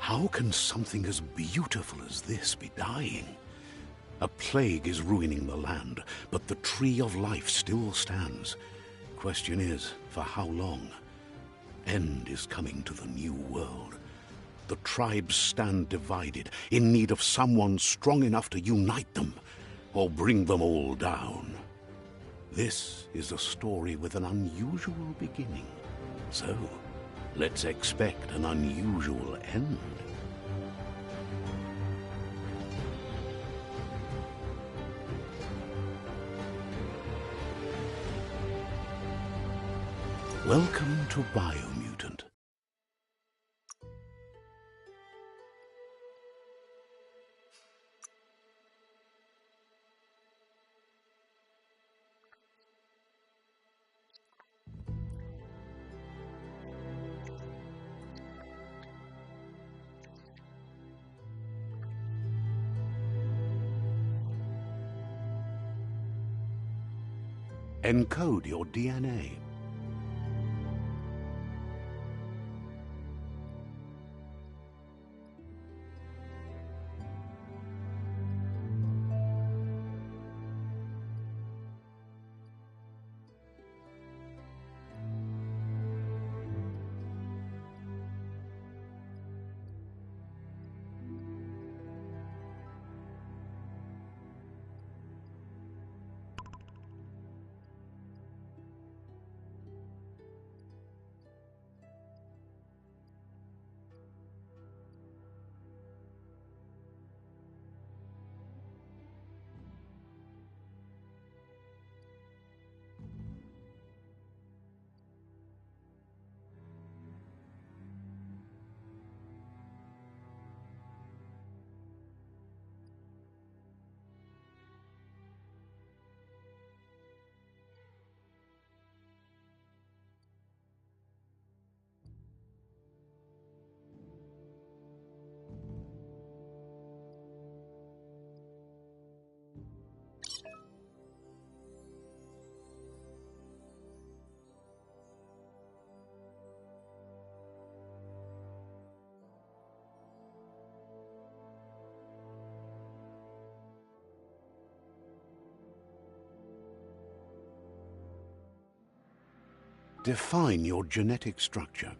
How can something as beautiful as this be dying? A plague is ruining the land, but the tree of life still stands. Question is, for how long? End is coming to the new world. The tribes stand divided, in need of someone strong enough to unite them, or bring them all down. This is a story with an unusual beginning. So, let's expect an unusual end. Welcome to Biomutant. Encode your DNA. Define your genetic structure.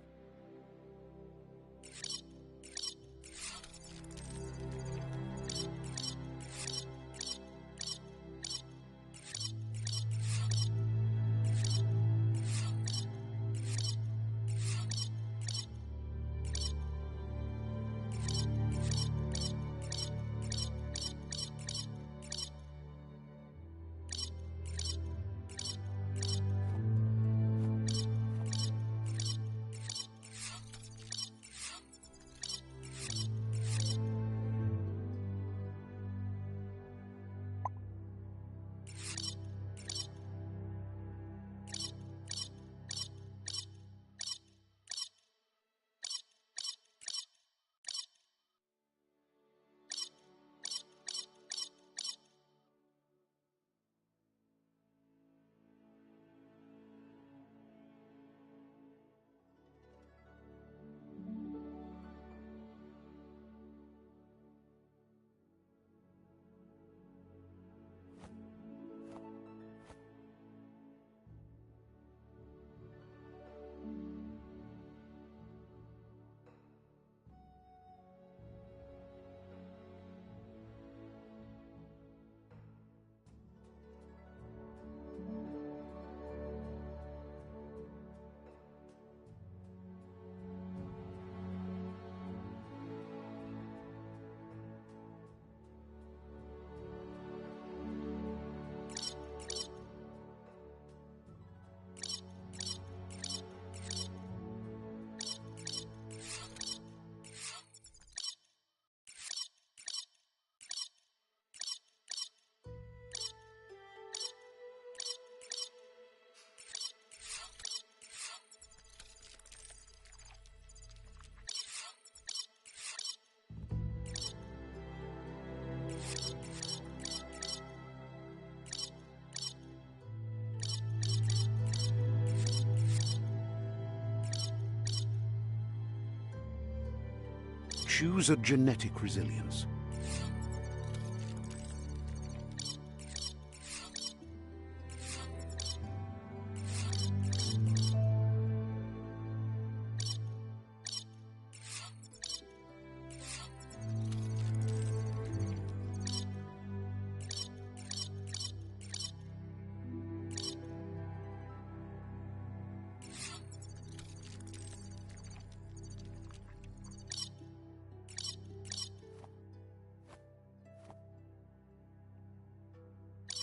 Choose a genetic resilience.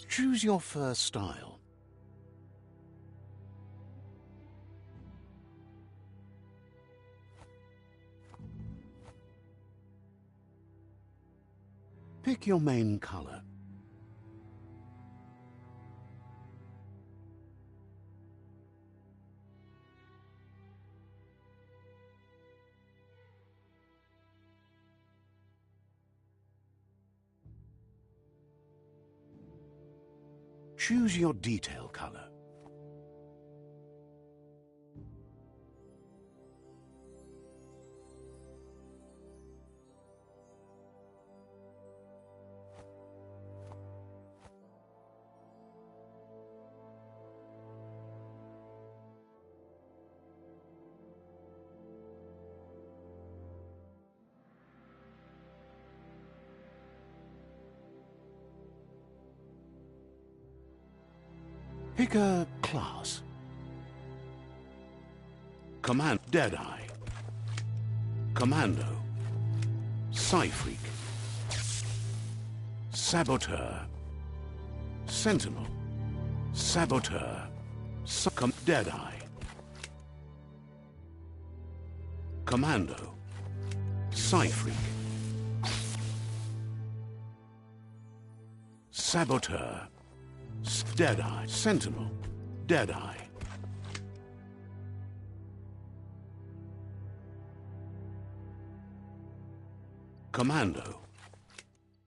Choose your first style. Pick your main color. Choose your detail color. Pick a class. Command Deadeye. Commando. Psy-Freak. Saboteur. Sentinel. Saboteur. Deadeye. Commando. Psy-Freak. Saboteur. Deadeye. Sentinel. Deadeye. Commando.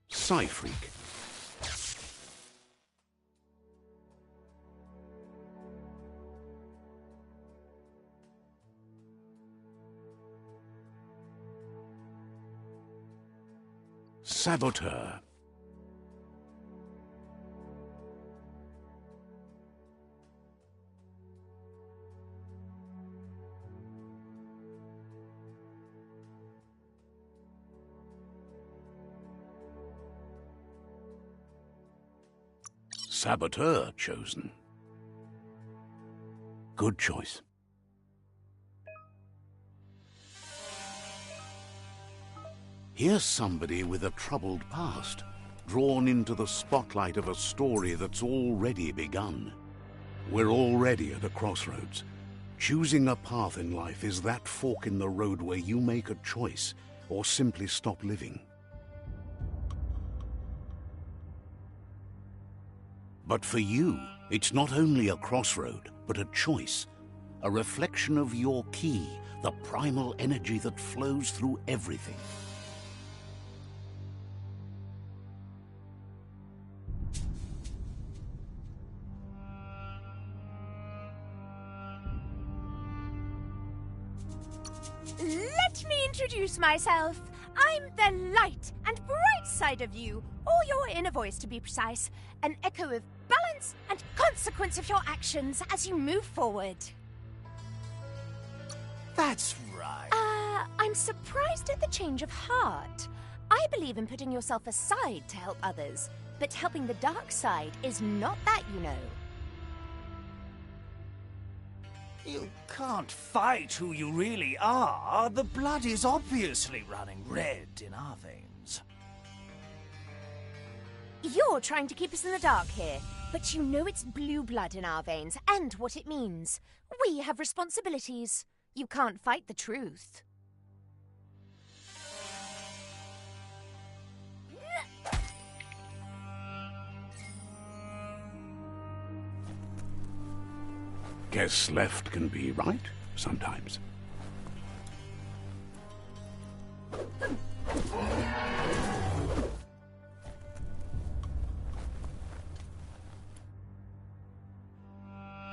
Psy-Freak. Saboteur. Saboteur chosen. Good choice. Here's somebody with a troubled past, drawn into the spotlight of a story that's already begun. We're already at a crossroads. Choosing a path in life is that fork in the road where you make a choice or simply stop living. But for you, it's not only a crossroad, but a choice, a reflection of your key, the primal energy that flows through everything. Let me introduce myself. I'm the light and bright side of you, or your inner voice to be precise, an echo of balance and consequence of your actions as you move forward. That's right. I'm surprised at the change of heart. I believe in putting yourself aside to help others, but helping the dark side is not that, you know. You can't fight who you really are. The blood is obviously running red in our veins. You're trying to keep us in the dark here, but you know it's blue blood in our veins and what it means. We have responsibilities. You can't fight the truth. Guess left can be right sometimes.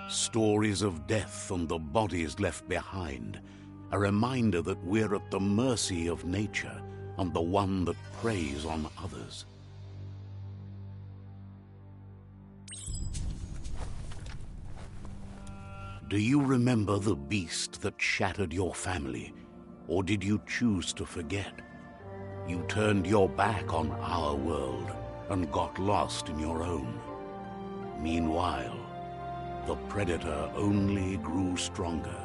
Stories of death and the bodies left behind. A reminder that we're at the mercy of nature and the one that preys on others. Do you remember the beast that shattered your family, or did you choose to forget? You turned your back on our world and got lost in your own. Meanwhile, the predator only grew stronger.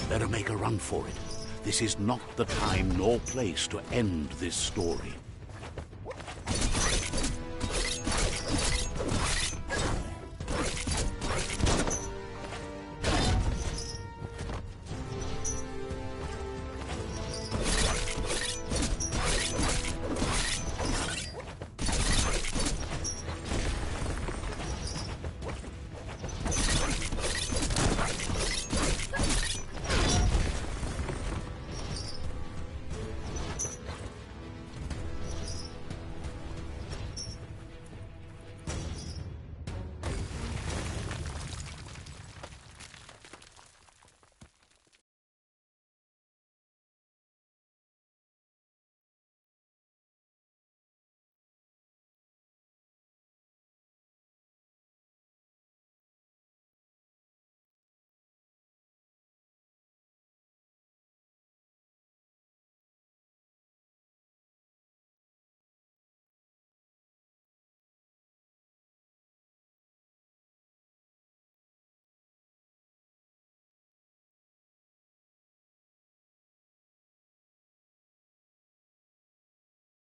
Better make a run for it. This is not the time nor place to end this story.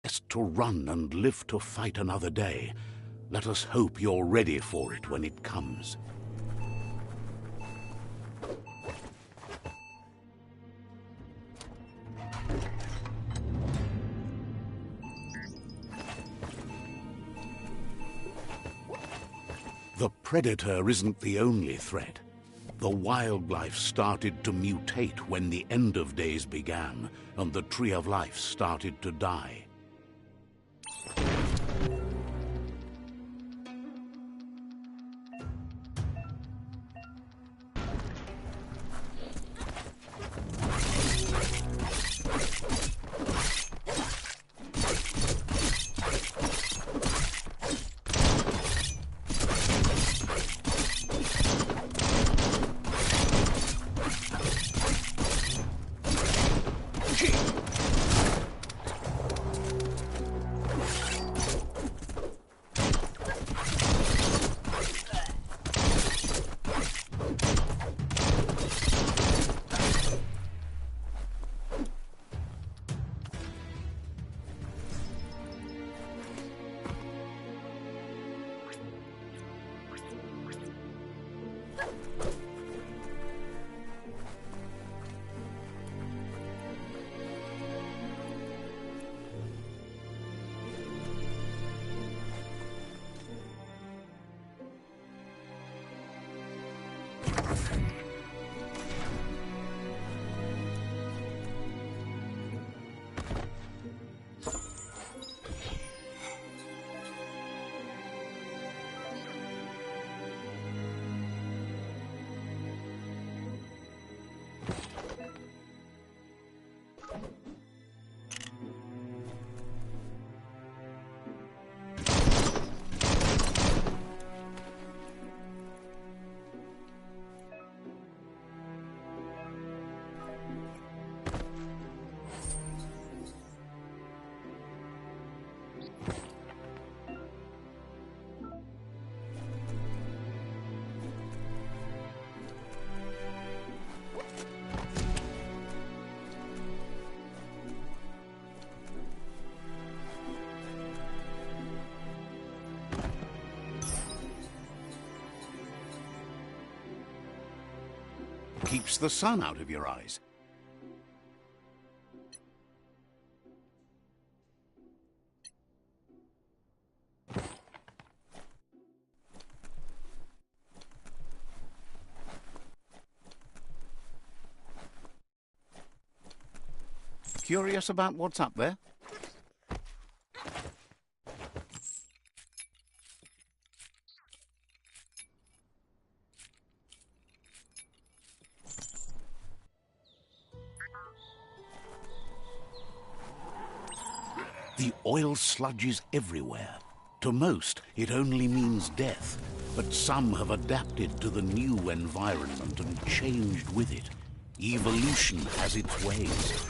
Best to run and live to fight another day. Let us hope you're ready for it when it comes. The predator isn't the only threat. The wildlife started to mutate when the end of days began, and the tree of life started to die. keeps the sun out of your eyes. Curious about what's up there? The oil sludges everywhere. To most, it only means death, but some have adapted to the new environment and changed with it. Evolution has its ways.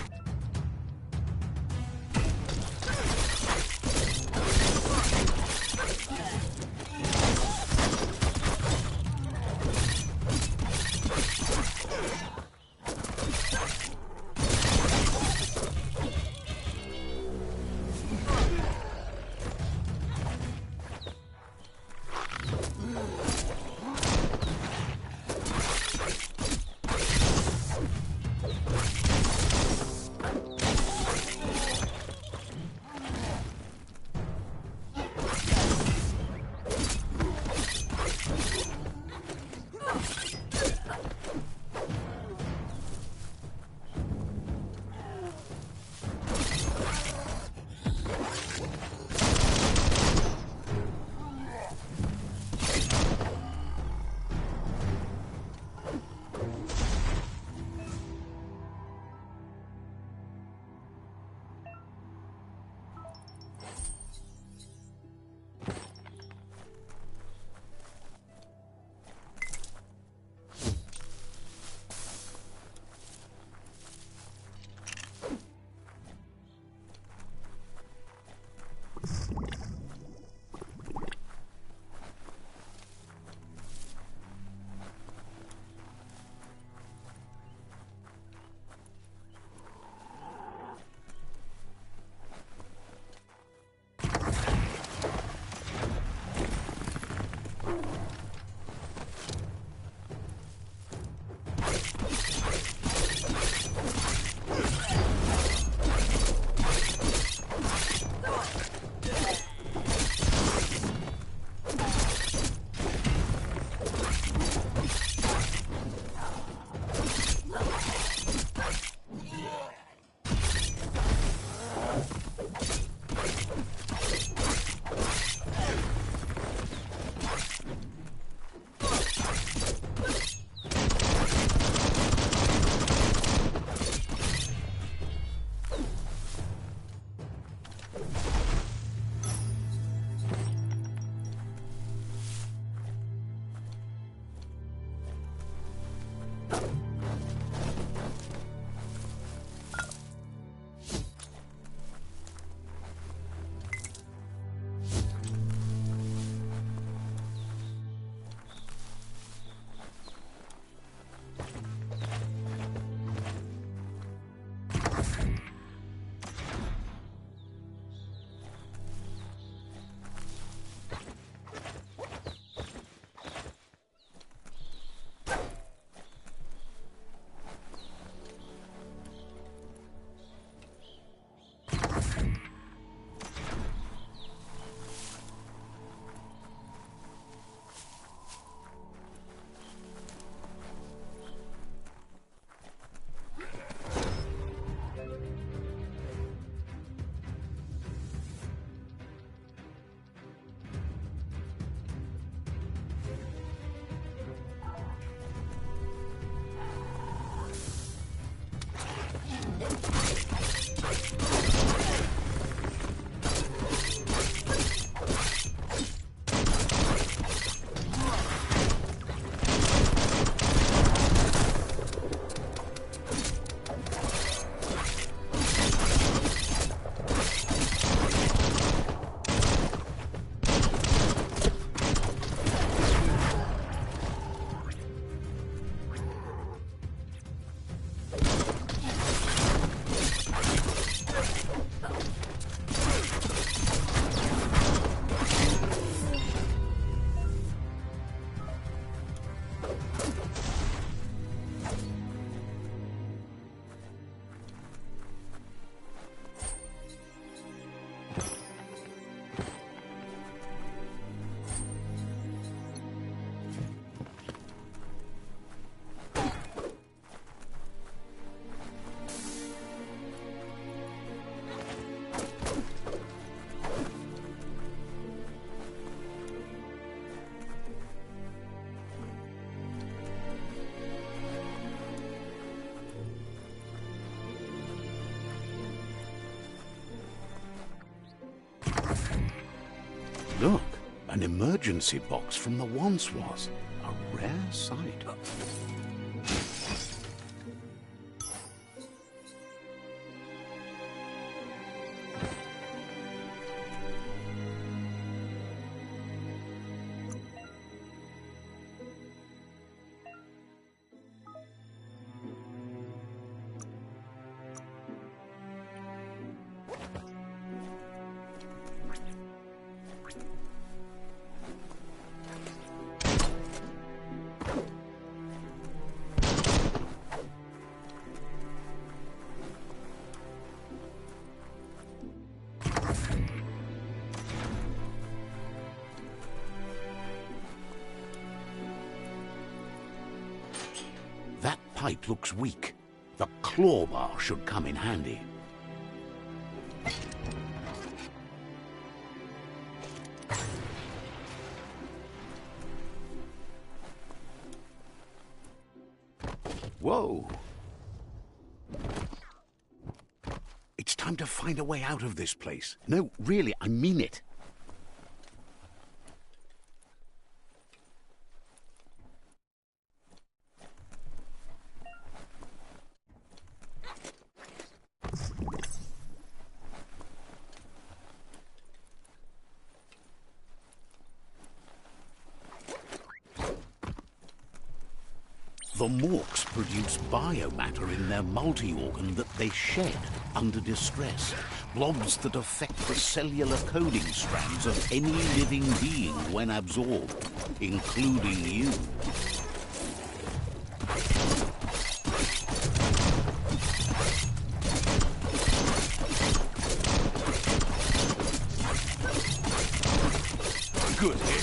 Look, an emergency box from the once was. A rare sight. That pipe looks weak. The claw bar should come in handy. Whoa! It's time to find a way out of this place. No, really, I mean it. The Morks produce biomatter in their multi-organ that they shed under distress. Blobs that affect the cellular coding strands of any living being when absorbed, including you. Good hit.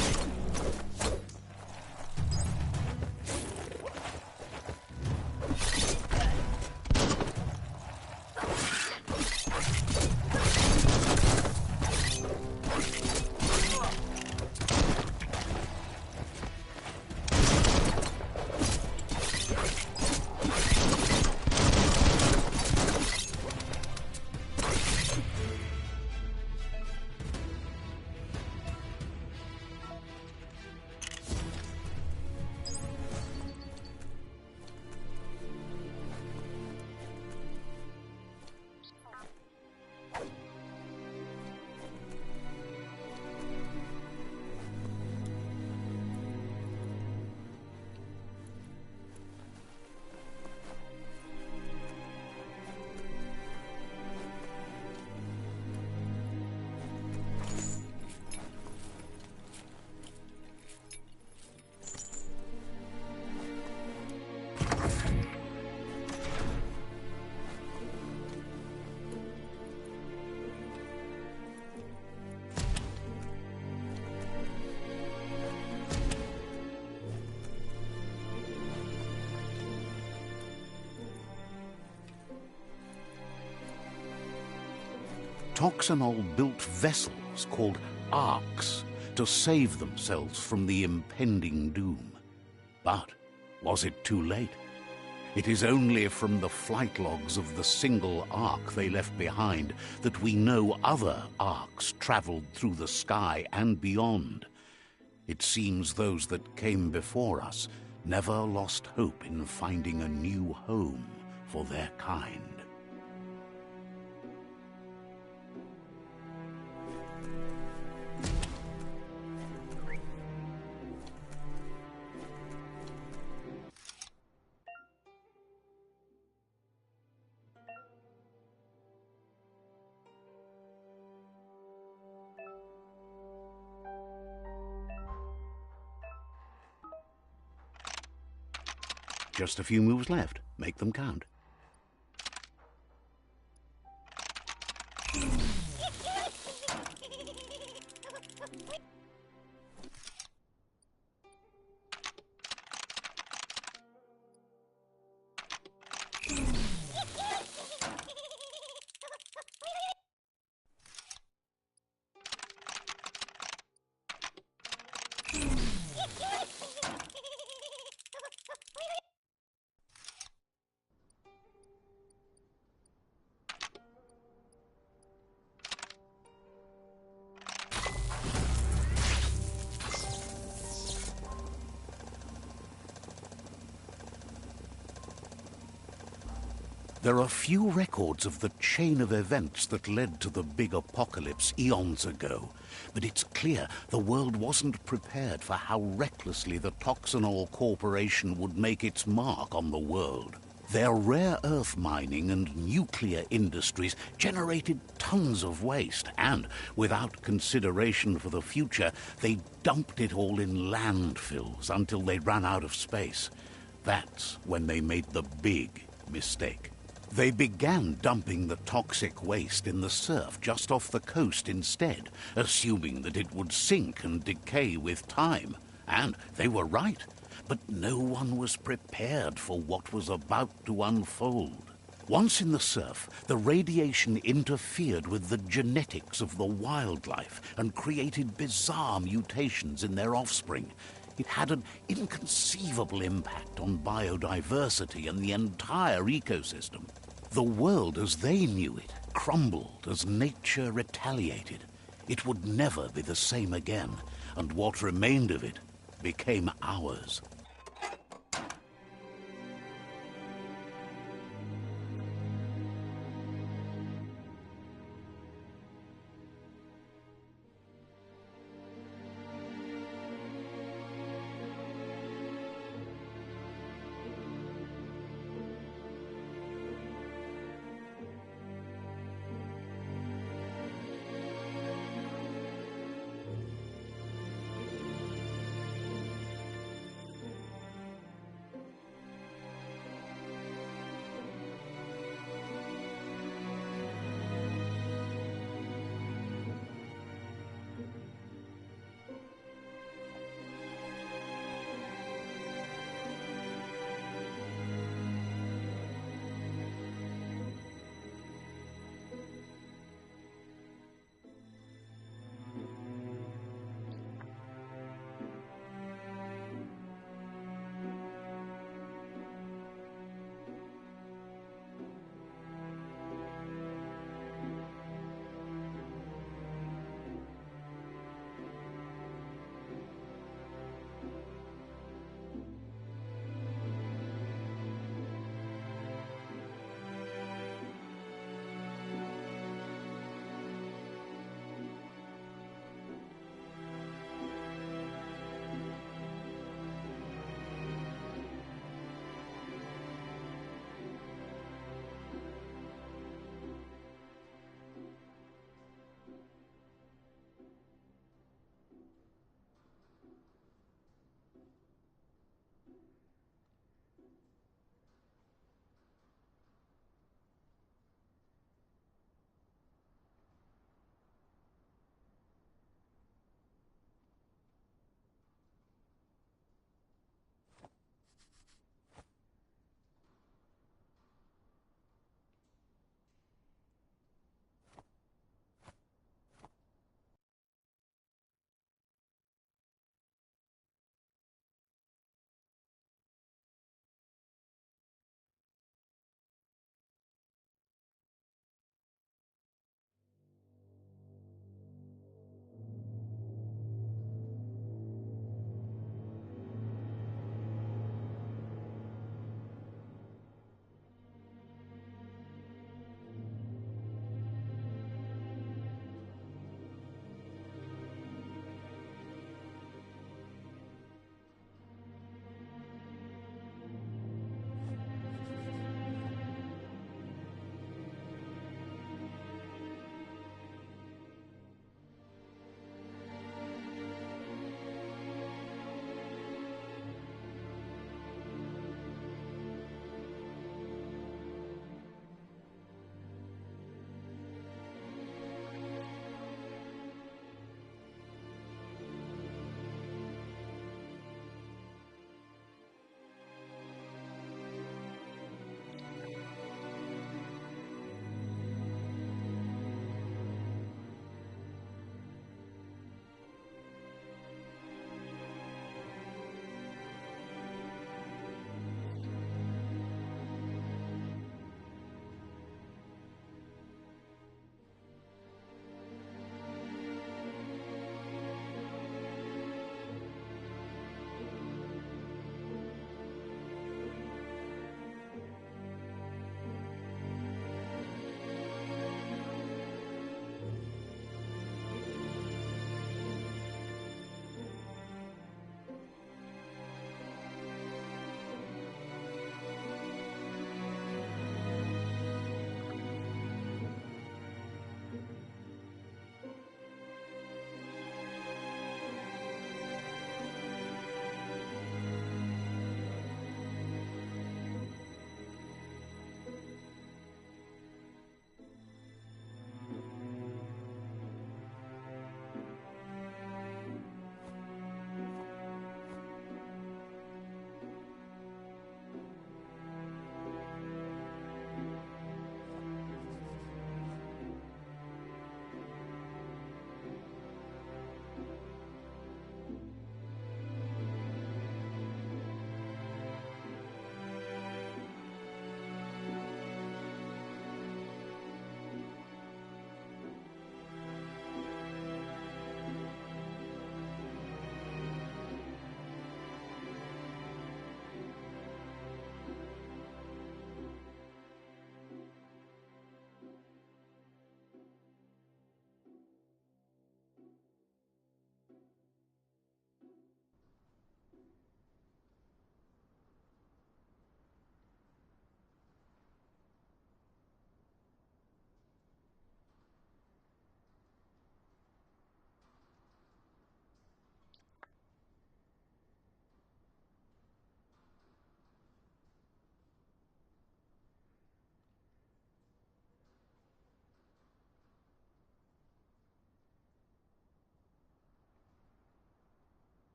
Toxanol built vessels called arks to save themselves from the impending doom. But was it too late? It is only from the flight logs of the single ark they left behind that we know other arks traveled through the sky and beyond. It seems those that came before us never lost hope in finding a new home for their kind. Just a few moves left. Make them count. There are few records of the chain of events that led to the big apocalypse eons ago, but it's clear the world wasn't prepared for how recklessly the Toxanol Corporation would make its mark on the world. Their rare earth mining and nuclear industries generated tons of waste, and, without consideration for the future, they dumped it all in landfills until they ran out of space. That's when they made the big mistake. They began dumping the toxic waste in the surf just off the coast instead, assuming that it would sink and decay with time. And they were right. But no one was prepared for what was about to unfold. Once in the surf, the radiation interfered with the genetics of the wildlife and created bizarre mutations in their offspring. It had an inconceivable impact on biodiversity and the entire ecosystem. The world as they knew it crumbled as nature retaliated. It would never be the same again, and what remained of it became ours.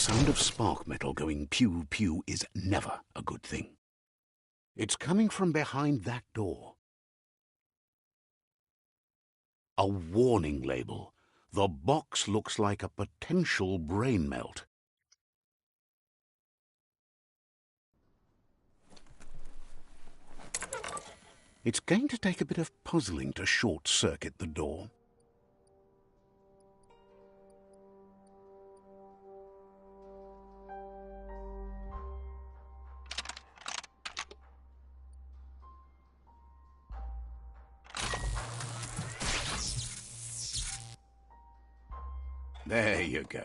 sound of spark metal going pew-pew is never a good thing. It's coming from behind that door. A warning label. The box looks like a potential brain melt. It's going to take a bit of puzzling to short-circuit the door. There you go.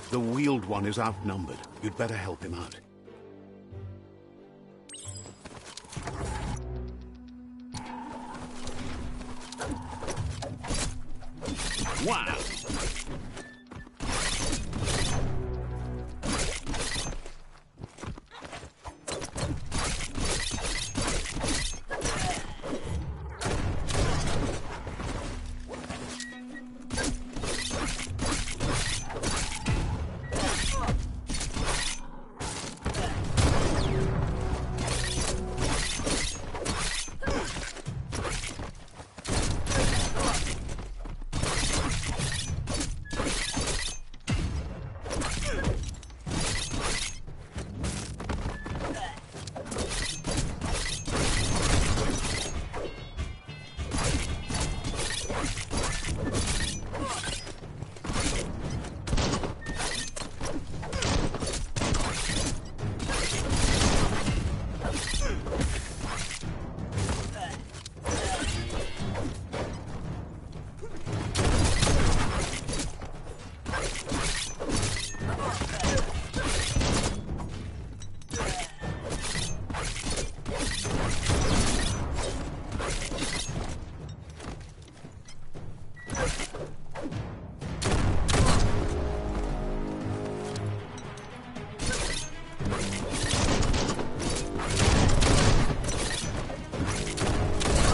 The wheeled one is outnumbered. You'd better help him out. Wow!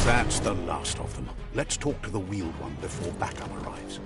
That's the last of them. Let's talk to the wheeled one before backup arrives.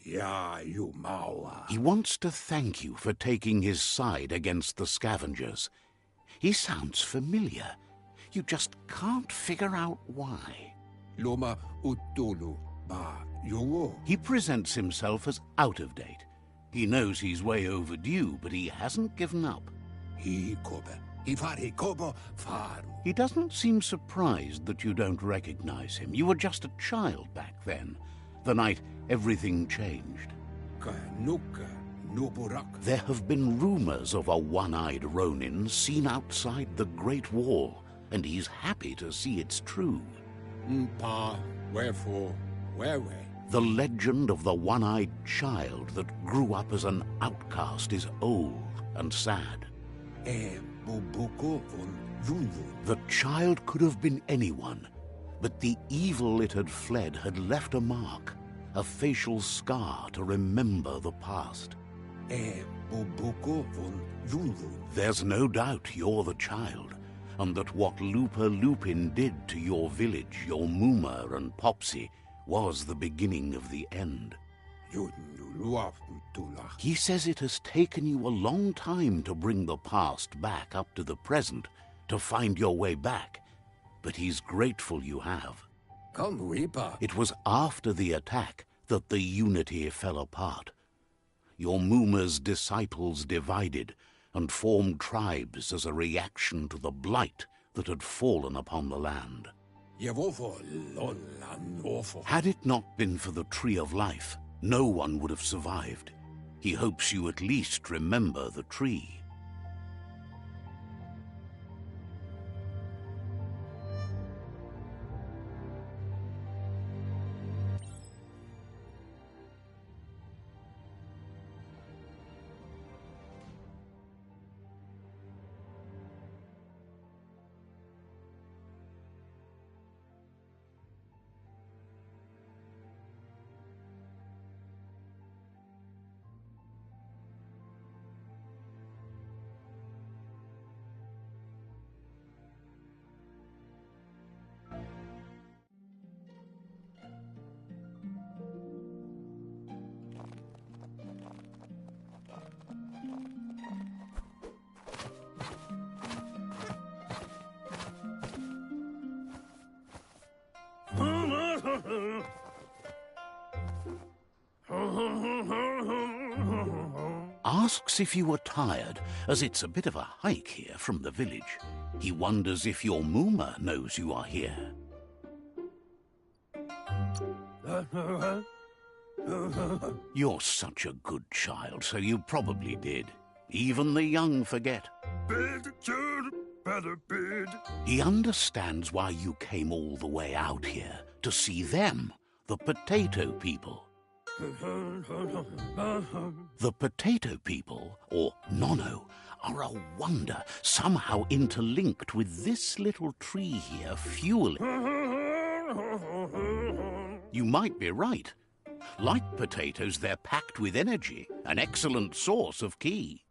Yeah, you Maua. He wants to thank you for taking his side against the scavengers. He sounds familiar. You just can't figure out why. Loma utulu ba yowo. He presents himself as out of date. He knows he's way overdue, but he hasn't given up. He kobe. Ifari kobo faru. He doesn't seem surprised that you don't recognize him. You were just a child back then, the night everything changed. Kanuka Nuburak. There have been rumors of a one-eyed Ronin seen outside the Great Wall, and he's happy to see it's true. Pa, wherefore, whereway? The legend of the one-eyed child that grew up as an outcast is old and sad. Bubuko von Lulu. The child could have been anyone, but the evil it had fled had left a mark, a facial scar to remember the past. Bubuko von Lulu. There's no doubt you're the child, and that what Lupa Lupin did to your village, your Muma and Popsy, was the beginning of the end. He says it has taken you a long time to bring the past back up to the present, to find your way back, but he's grateful you have. Come, Reaper. It was after the attack that the unity fell apart. Your Muma's disciples divided and formed tribes as a reaction to the blight that had fallen upon the land. Had it not been for the Tree of Life, no one would have survived. He hopes you at least remember the tree. Asks if you were tired, as it's a bit of a hike here from the village. He wonders if your Muma knows you are here. You're such a good child, so you probably did. Even the young forget. He understands why you came all the way out here, to see them, the potato people. The potato people, or Nono, are a wonder, somehow interlinked with this little tree here fueling. You might be right. Like potatoes, they're packed with energy, an excellent source of ki.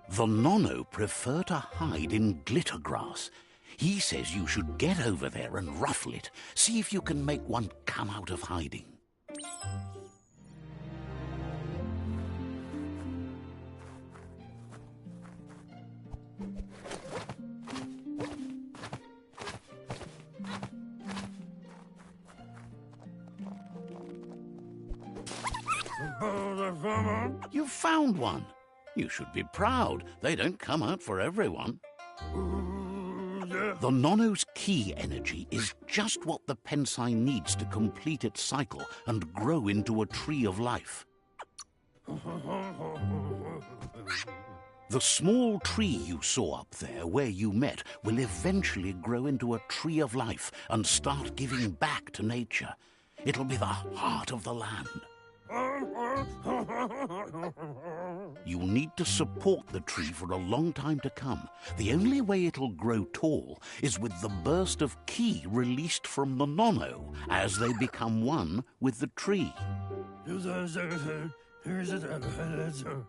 The Nono prefer to hide in glitter grass. He says you should get over there and ruffle it. See if you can make one come out of hiding. You found one. You should be proud. They don't come out for everyone. The Nono's ki energy is just what the Pensai needs to complete its cycle and grow into a tree of life. The small tree you saw up there where you met will eventually grow into a tree of life and start giving back to nature. It'll be the heart of the land. You'll need to support the tree for a long time to come. The only way it'll grow tall is with the burst of ki released from the Nono as they become one with the tree.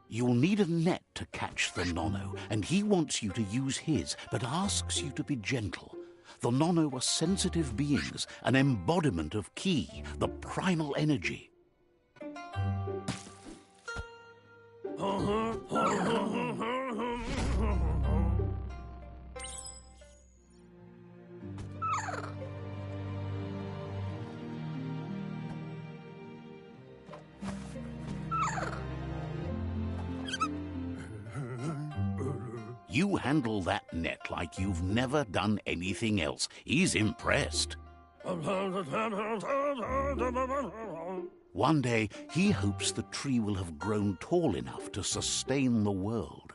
You'll need a net to catch the Nono, and he wants you to use his, but asks you to be gentle. The Nono are sensitive beings, an embodiment of ki, the primal energy. You handle that net like you've never done anything else. He's impressed. One day, he hopes the tree will have grown tall enough to sustain the world.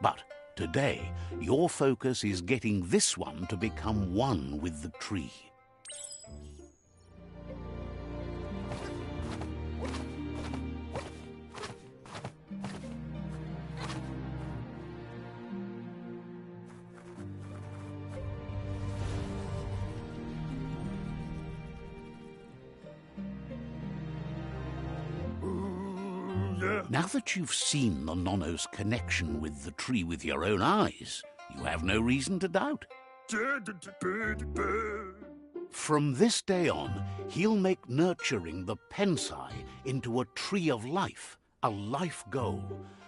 But today, your focus is getting this one to become one with the tree. Now that you've seen the Nonno's connection with the tree with your own eyes, you have no reason to doubt. From this day on, he'll make nurturing the Pensai into a tree of life, a life goal,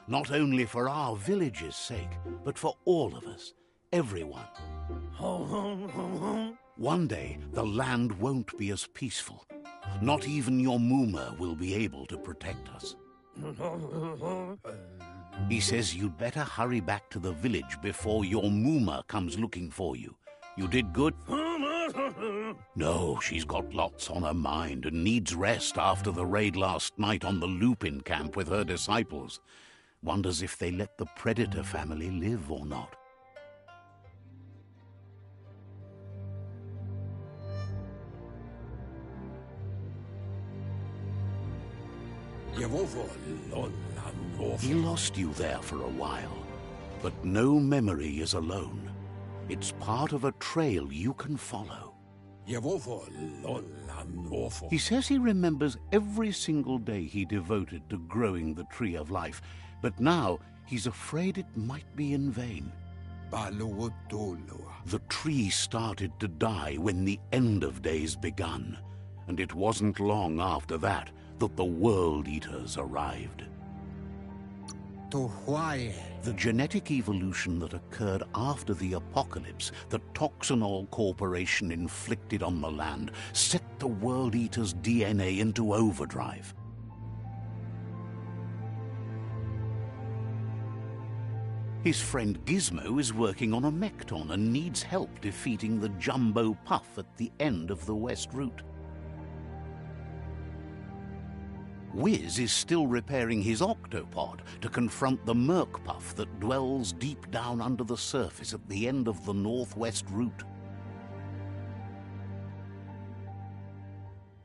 not only for our village's sake, but for all of us, everyone. One day, the land won't be as peaceful. Not even your Mooma will be able to protect us. He says you'd better hurry back to the village before your Mooma comes looking for you. You did good? No, she's got lots on her mind and needs rest after the raid last night on the Lupin camp with her disciples. Wonders if they let the Predator family live or not. He lost you there for a while, but no memory is alone. It's part of a trail you can follow. He says he remembers every single day he devoted to growing the Tree of Life, but now he's afraid it might be in vain. The tree started to die when the end of days begun, and it wasn't long after that the World Eaters arrived. The genetic evolution that occurred after the apocalypse that Toxanol Corporation inflicted on the land set the World Eaters' DNA into overdrive. His friend Gizmo is working on a Mekton and needs help defeating the Jumbo Puff at the end of the West Route. Wiz is still repairing his octopod to confront the Merc Puff that dwells deep down under the surface at the end of the Northwest Route.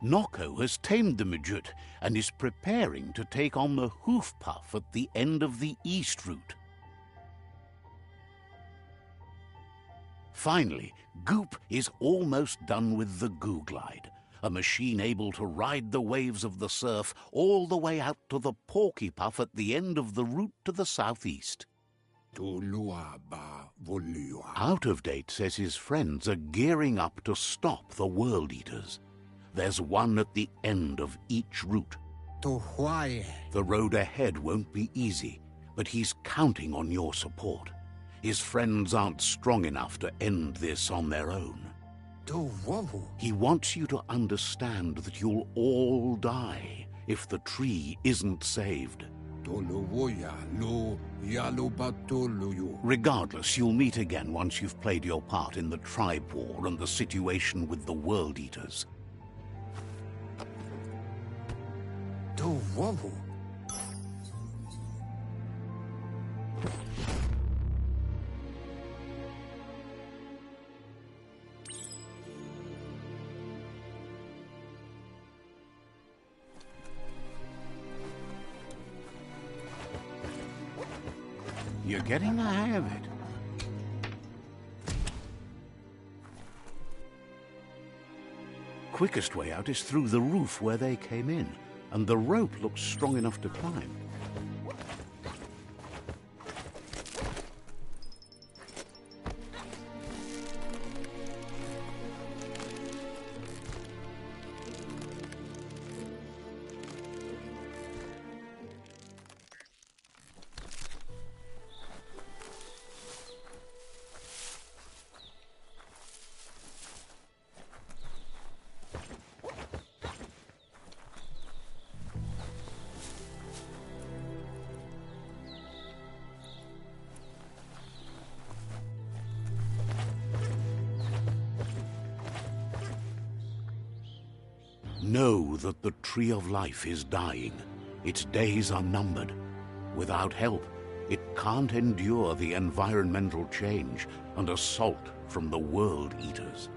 Nocco has tamed the Midget and is preparing to take on the Hoof Puff at the end of the East Route. Finally, Goop is almost done with the Googlide, a machine able to ride the waves of the surf all the way out to the Porky Puff at the end of the route to the southeast. Out of Date says his friends are gearing up to stop the World Eaters. There's one at the end of each route. The road ahead won't be easy, but he's counting on your support. His friends aren't strong enough to end this on their own. He wants you to understand that you'll all die if the tree isn't saved. Regardless, you'll meet again once you've played your part in the tribe war and the situation with the World Eaters. You're getting the hang of it. Quickest way out is through the roof where they came in, and the rope looks strong enough to climb. Know that the Tree of Life is dying. Its days are numbered. Without help, it can't endure the environmental change and assault from the World Eaters.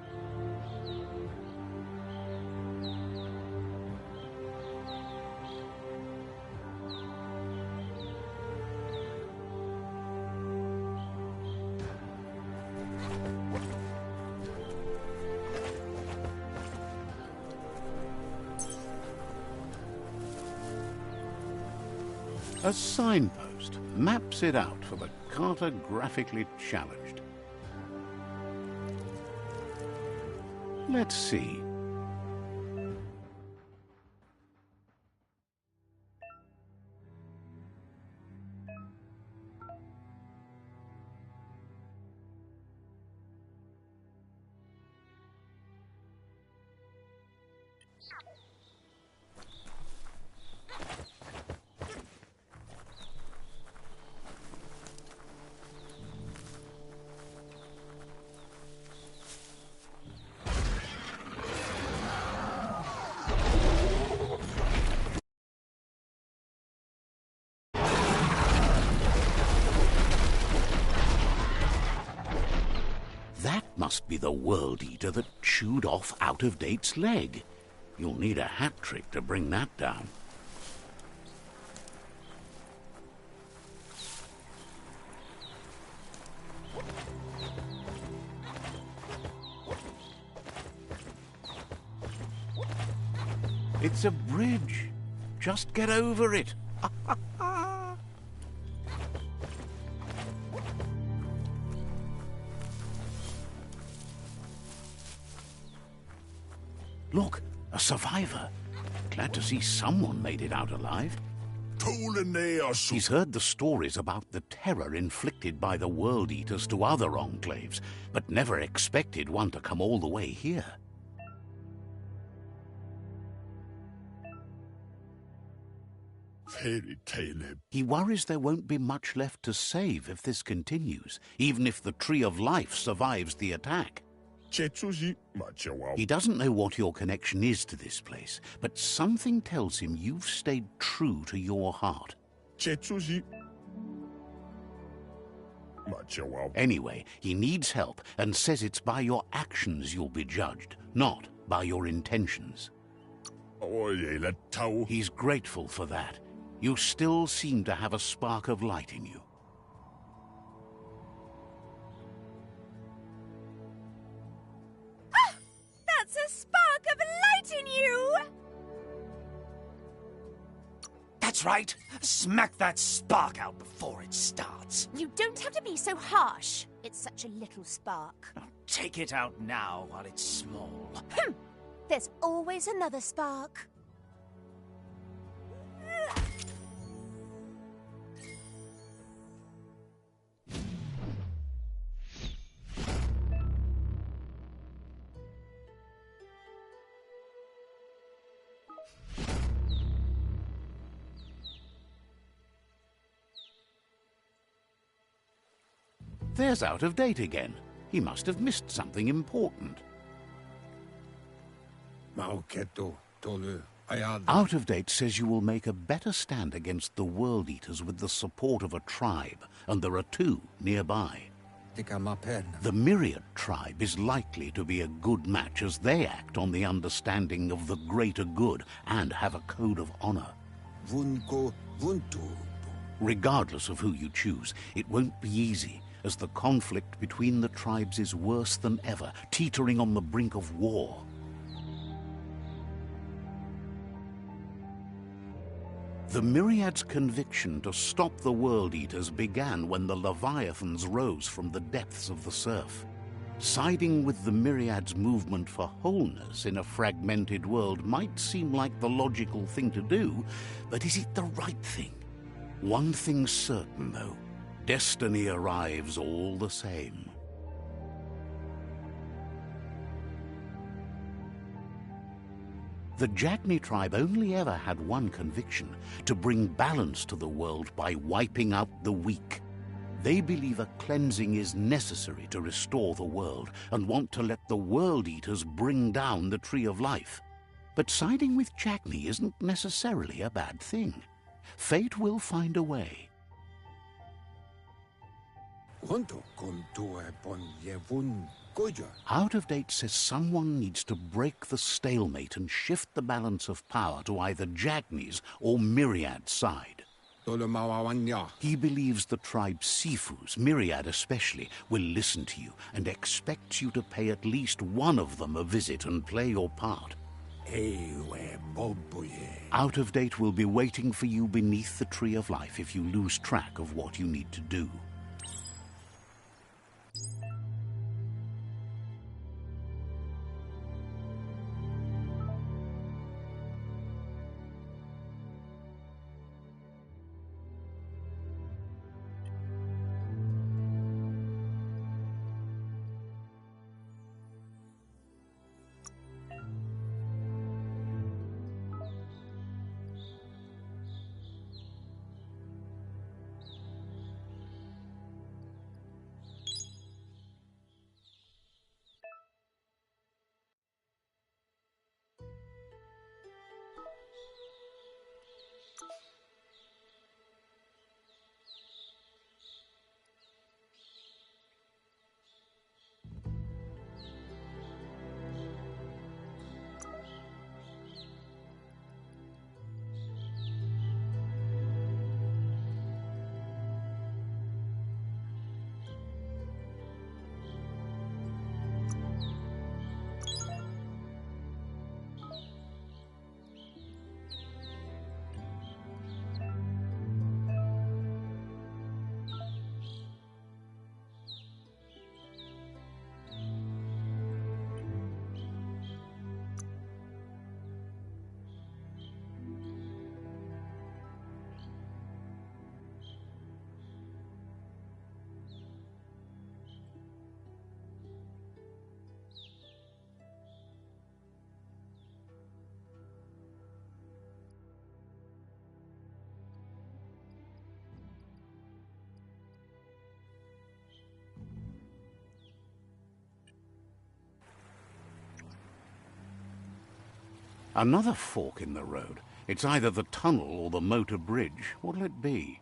A signpost maps it out for the cartographically challenged. Let's see. That must be the World Eater that chewed off Out-of-Date's leg. You'll need a hat trick to bring that down. It's a bridge. Just get over it. Look, a survivor. Glad to see someone made it out alive. He's heard the stories about the terror inflicted by the World Eaters to other enclaves, but never expected one to come all the way here. He worries there won't be much left to save if this continues, even if the Tree of Life survives the attack. He doesn't know what your connection is to this place, but something tells him you've stayed true to your heart. Anyway, he needs help and says it's by your actions you'll be judged, not by your intentions. He's grateful for that. You still seem to have a spark of light in you. That's a spark of light in you! That's right. Smack that spark out before it starts. You don't have to be so harsh. It's such a little spark. Now, take it out now while it's small. There's always another spark. There's Out-of-Date again. He must have missed something important. Out-of-Date says you will make a better stand against the World Eaters with the support of a tribe, and there are two nearby. The Myriad tribe is likely to be a good match as they act on the understanding of the greater good and have a code of honor. Regardless of who you choose, it won't be easy, as the conflict between the tribes is worse than ever, teetering on the brink of war. The Myriad's conviction to stop the World Eaters began when the Leviathans rose from the depths of the surf. Siding with the Myriad's movement for wholeness in a fragmented world might seem like the logical thing to do, but is it the right thing? One thing's certain, though. Destiny arrives all the same. The Jagni tribe only ever had one conviction: to bring balance to the world by wiping out the weak. They believe a cleansing is necessary to restore the world and want to let the World Eaters bring down the Tree of Life. But siding with Jackney isn't necessarily a bad thing. Fate will find a way. Junto con tu ponjevun goja. Out of Date says someone needs to break the stalemate and shift the balance of power to either Jackney's or Myriad's side. Tolomawawanya. He believes the tribe Sifus, Myriad especially, will listen to you and expects you to pay at least one of them a visit and play your part. Ewe bobuye. Out of Date will be waiting for you beneath the Tree of Life if you lose track of what you need to do. Another fork in the road. It's either the tunnel or the motor bridge. What'll it be?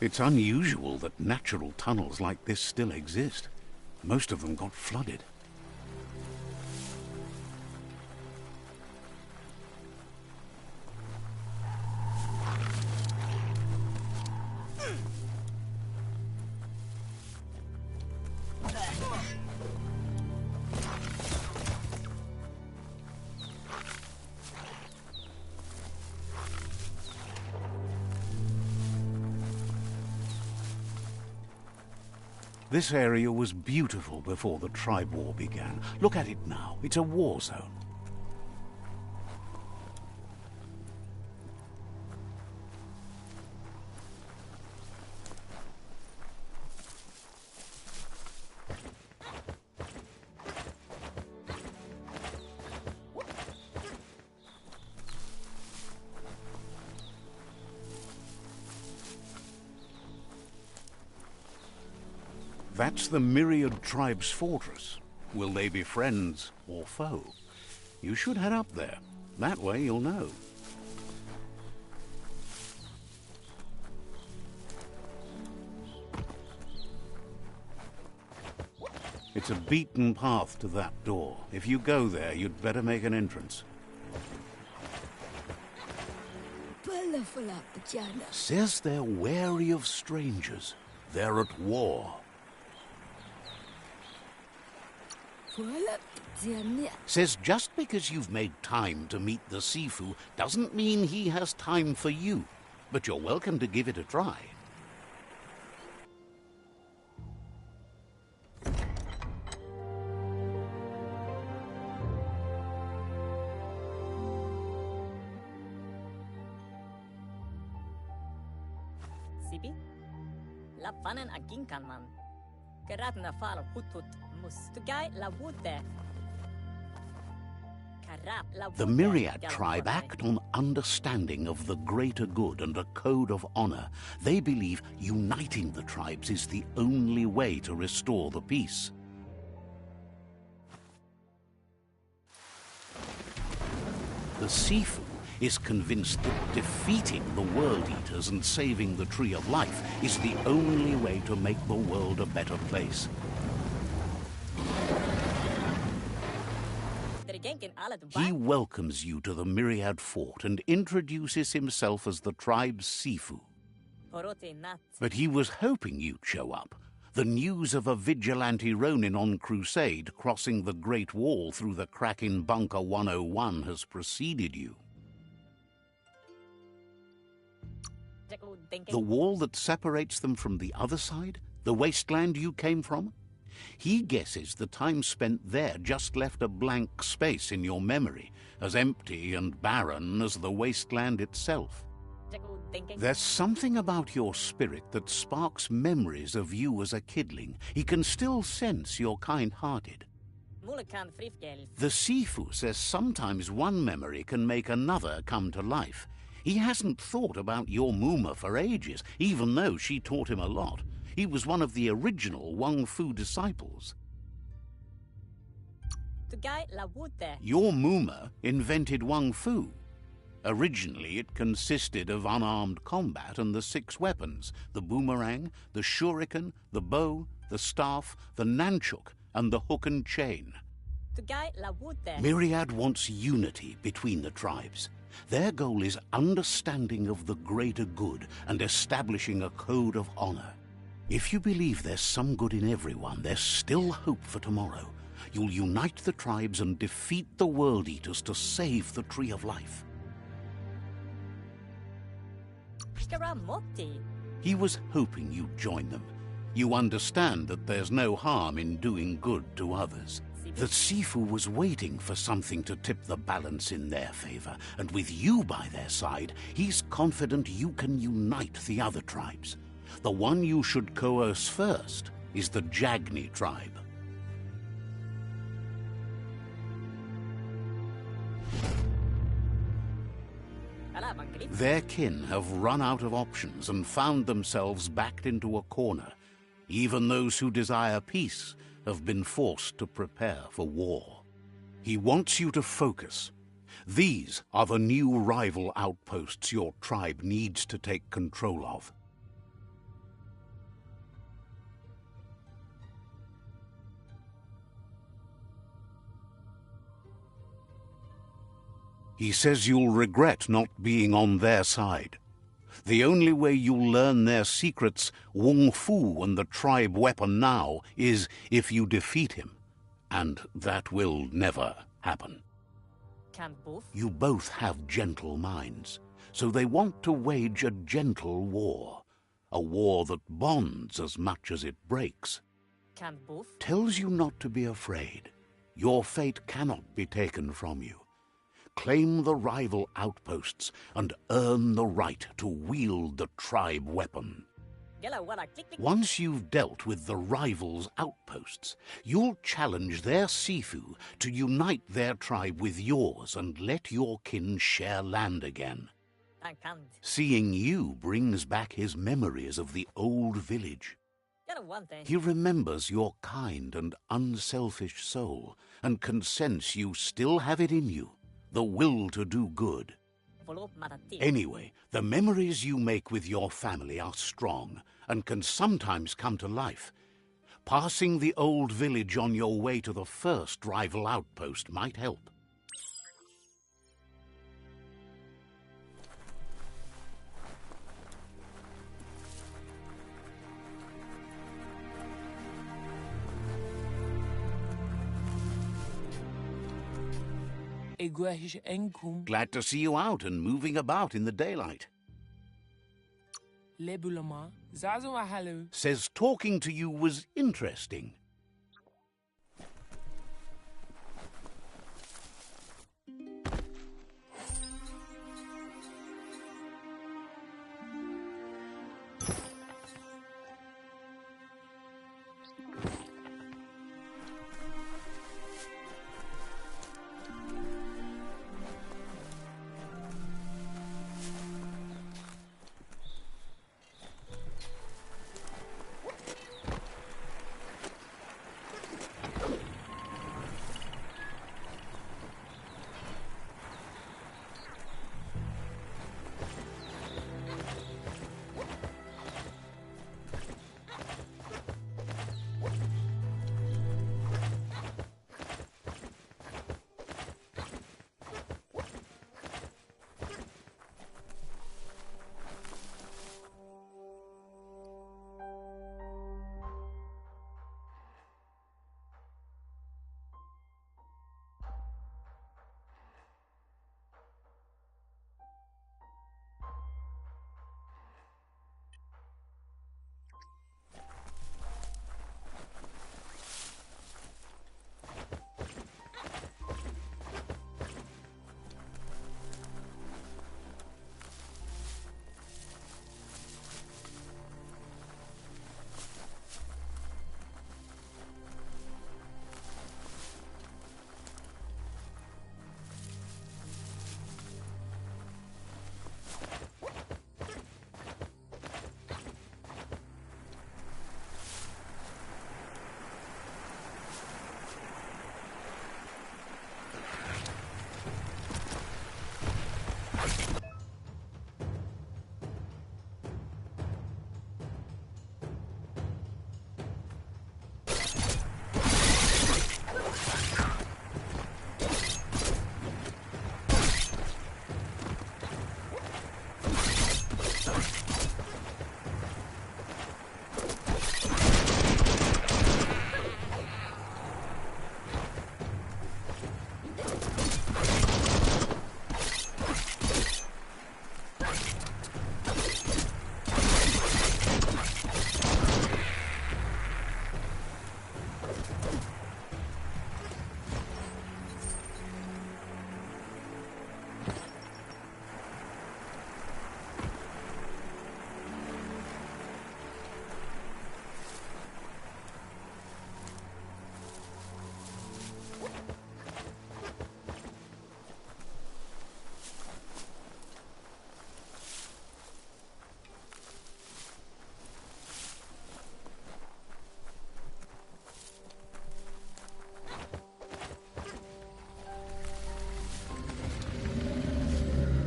It's unusual that natural tunnels like this still exist. Most of them got flooded. This area was beautiful before the tribe war began. Look at it now. It's a war zone. That's the Myriad tribe's fortress. Will they be friends or foe? You should head up there. That way you'll know. It's a beaten path to that door. If you go there, you'd better make an entrance. Says they're wary of strangers. They're at war. Says just because you've made time to meet the Sifu doesn't mean he has time for you. But you're welcome to give it a try. Sibi? La fanen aginkan man. Geratna fal hutut mustugai la wute. The Myriad tribe act on understanding of the greater good and a code of honor. They believe uniting the tribes is the only way to restore the peace. The Sifu is convinced that defeating the World Eaters and saving the Tree of Life is the only way to make the world a better place. He welcomes you to the Myriad Fort and introduces himself as the tribe's Sifu. But he was hoping you'd show up. The news of a vigilante Ronin on crusade crossing the Great Wall through the crack in Bunker 101 has preceded you. The wall that separates them from the other side? The wasteland you came from? He guesses the time spent there just left a blank space in your memory, as empty and barren as the wasteland itself. There's something about your spirit that sparks memories of you as a kidling. He can still sense you're kind-hearted. The Sifu says sometimes one memory can make another come to life. He hasn't thought about your Muma for ages, even though she taught him a lot. He was one of the original Wang Fu disciples. Your Muma invented Wang Fu. Originally, it consisted of unarmed combat and the 6 weapons: the boomerang, the shuriken, the bow, the staff, the nunchuk, and the hook and chain. Myriad wants unity between the tribes. Their goal is understanding of the greater good and establishing a code of honor. If you believe there's some good in everyone, there's still hope for tomorrow. You'll unite the tribes and defeat the World Eaters to save the Tree of Life. He was hoping you'd join them. You understand that there's no harm in doing good to others. The Sifu was waiting for something to tip the balance in their favor, and with you by their side, he's confident you can unite the other tribes. The one you should coerce first is the Jagni tribe. Their kin have run out of options and found themselves backed into a corner. Even those who desire peace have been forced to prepare for war. He wants you to focus. These are the new rival outposts your tribe needs to take control of. He says you'll regret not being on their side. The only way you'll learn their secrets, Wung Fu and the tribe weapon now, is if you defeat him. And that will never happen. You both have gentle minds, so they want to wage a gentle war. A war that bonds as much as it breaks. Tells you not to be afraid. Your fate cannot be taken from you. Claim the rival outposts and earn the right to wield the tribe weapon. Once you've dealt with the rivals' outposts, you'll challenge their Sifu to unite their tribe with yours and let your kin share land again. Seeing you brings back his memories of the old village. He remembers your kind and unselfish soul and can sense you still have it in you. The will to do good. Anyway, the memories you make with your family are strong and can sometimes come to life. Passing the old village on your way to the first rival outpost might help. Glad to see you out and moving about in the daylight. Says talking to you was interesting.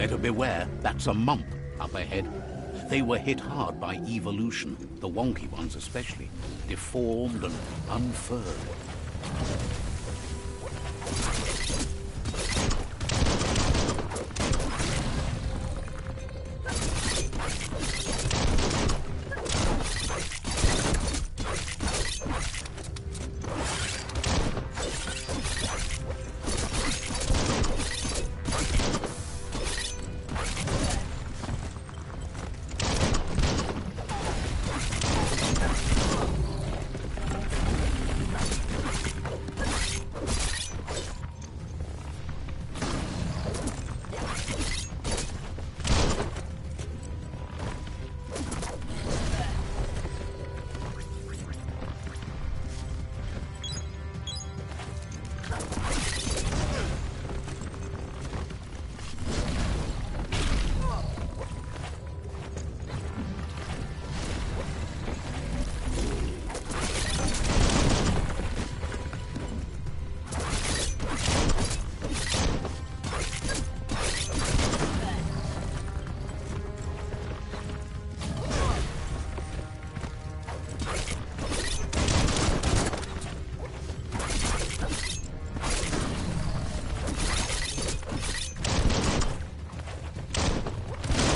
Better beware, that's a mump up ahead. They were hit hard by evolution, the wonky ones especially, deformed and unfurred.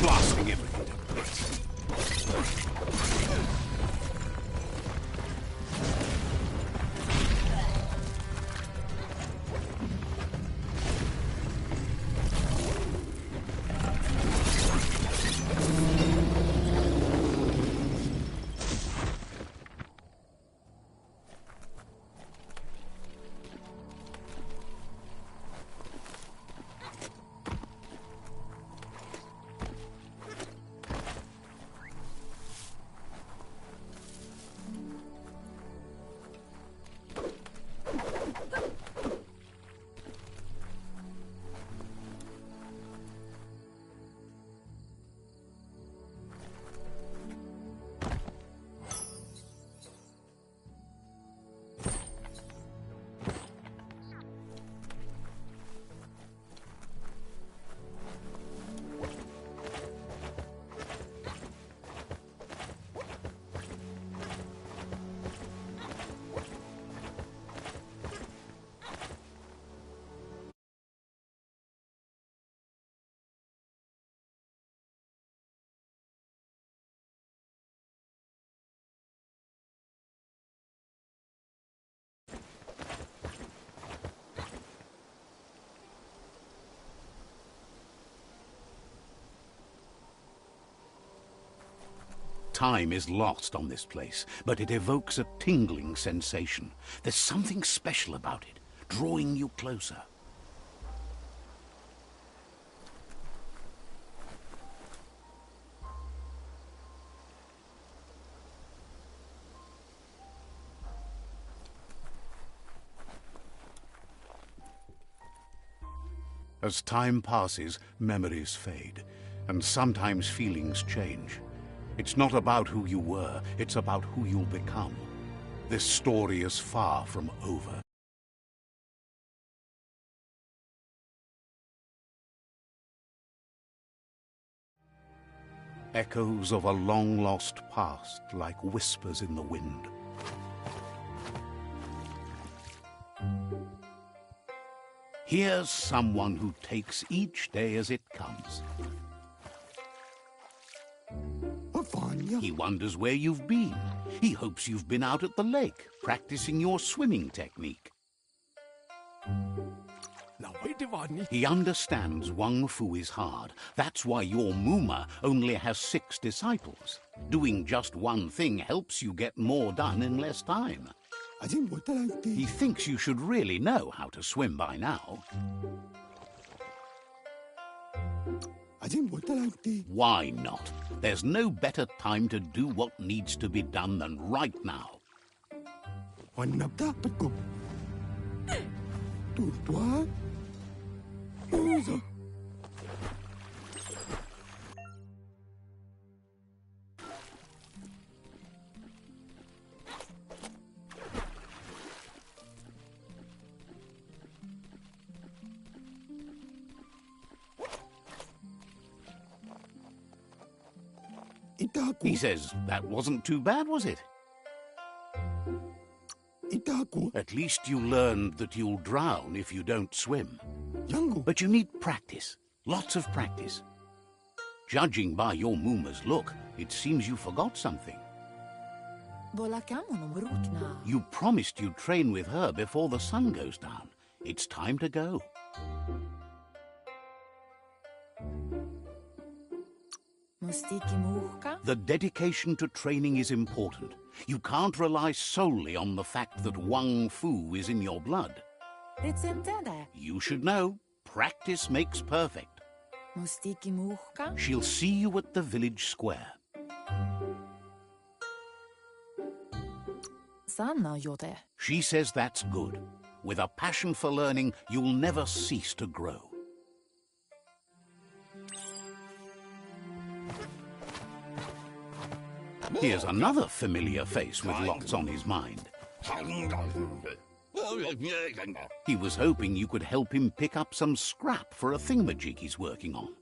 Blasting everything to bits. Time is lost on this place, but it evokes a tingling sensation. There's something special about it, drawing you closer. As time passes, memories fade, and sometimes feelings change. It's not about who you were, it's about who you'll become. This story is far from over. Echoes of a long-lost past, like whispers in the wind. Here's someone who takes each day as it comes. He wonders where you've been. He hopes you've been out at the lake, practicing your swimming technique. He understands Wang Fu is hard. That's why your Muma only has 6 disciples. Doing just one thing helps you get more done in less time. He thinks you should really know how to swim by now. Why not? There's no better time to do what needs to be done than right now. He says that wasn't too bad, was it? At least you learned that you'll drown if you don't swim. But you need practice. Lots of practice. Judging by your Mooma's look, it seems you forgot something. You promised you'd train with her before the sun goes down. It's time to go. The dedication to training is important. You can't rely solely on the fact that Wang Fu is in your blood. You should know, practice makes perfect. She'll see you at the village square. She says that's good. With a passion for learning, you'll never cease to grow. Here's another familiar face with lots on his mind. He was hoping you could help him pick up some scrap for a thingamajig he's working on.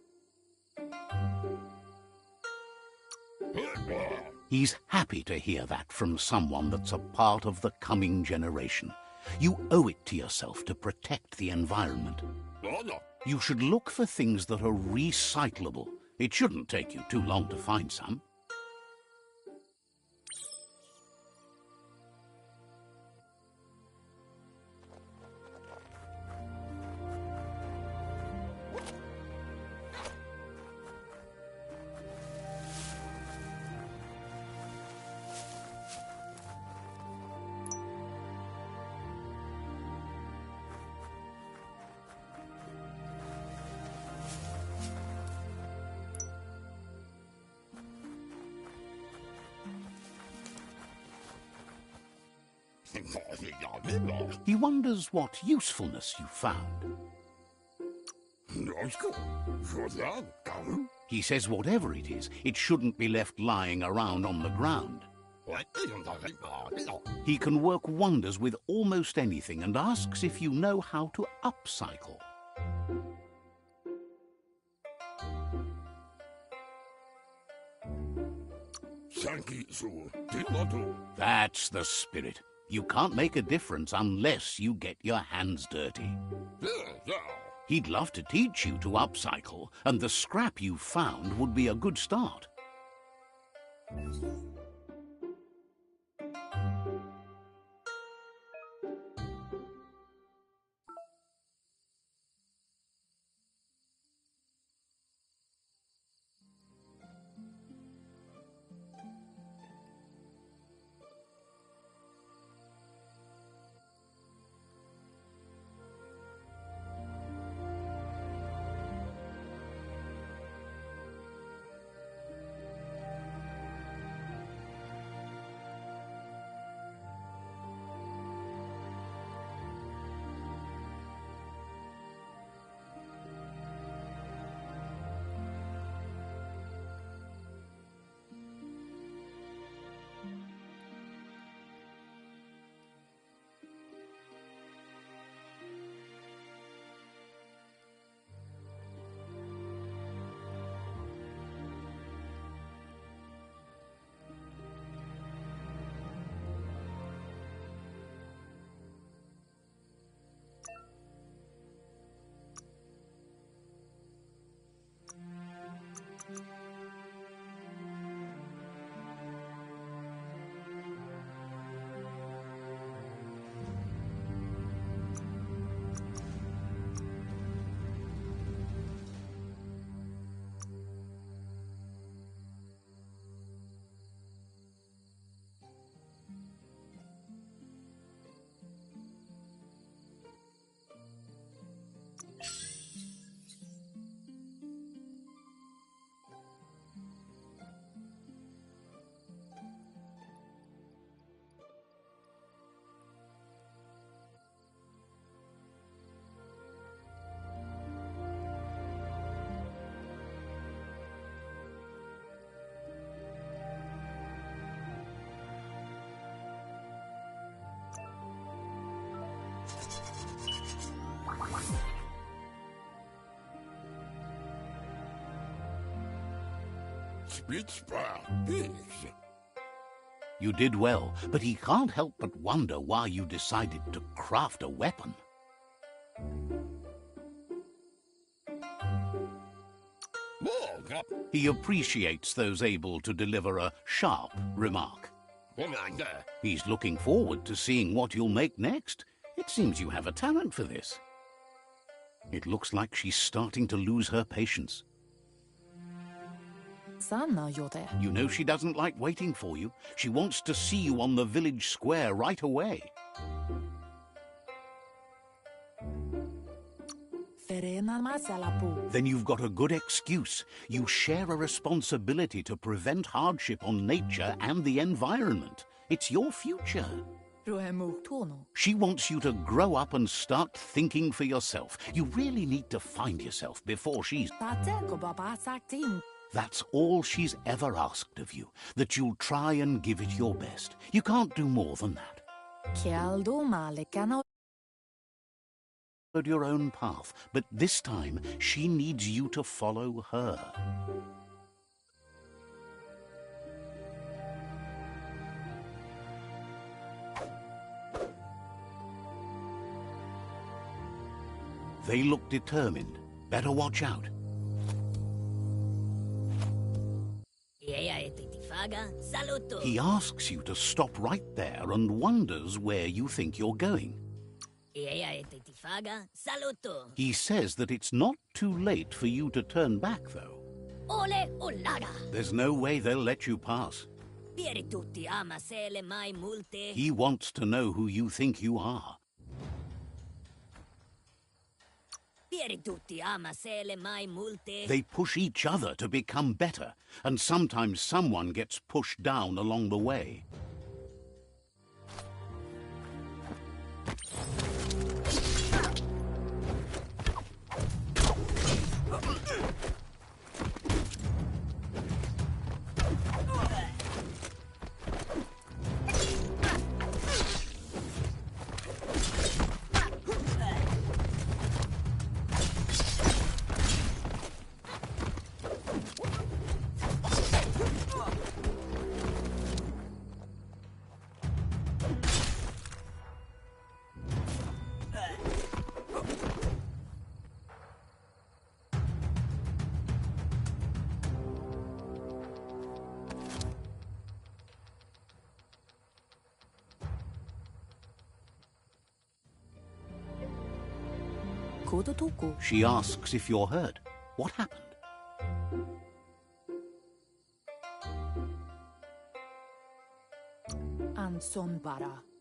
He's happy to hear that from someone that's a part of the coming generation. You owe it to yourself to protect the environment. You should look for things that are recyclable. It shouldn't take you too long to find some. He wonders what usefulness you found. He says whatever it is, it shouldn't be left lying around on the ground. He can work wonders with almost anything and asks if you know how to upcycle. That's the spirit. You can't make a difference unless you get your hands dirty. He'd love to teach you to upcycle, and the scrap you found would be a good start. It's pigs. You did well, but he can't help but wonder why you decided to craft a weapon. He appreciates those able to deliver a sharp remark. He's looking forward to seeing what you'll make next. It seems you have a talent for this. It looks like she's starting to lose her patience. You know she doesn't like waiting for you. She wants to see you on the village square right away. Then you've got a good excuse. You share a responsibility to prevent hardship on nature and the environment. It's your future. She wants you to grow up and start thinking for yourself. You really need to find yourself before she's... That's all she's ever asked of you, that you'll try and give it your best. You can't do more than that. Your own path, but this time she needs you to follow her. They look determined. Better watch out. He asks you to stop right there and wonders where you think you're going. He says that it's not too late for you to turn back, though. There's no way they'll let you pass. He wants to know who you think you are. They push each other to become better, and sometimes someone gets pushed down along the way. She asks if you're hurt. What happened?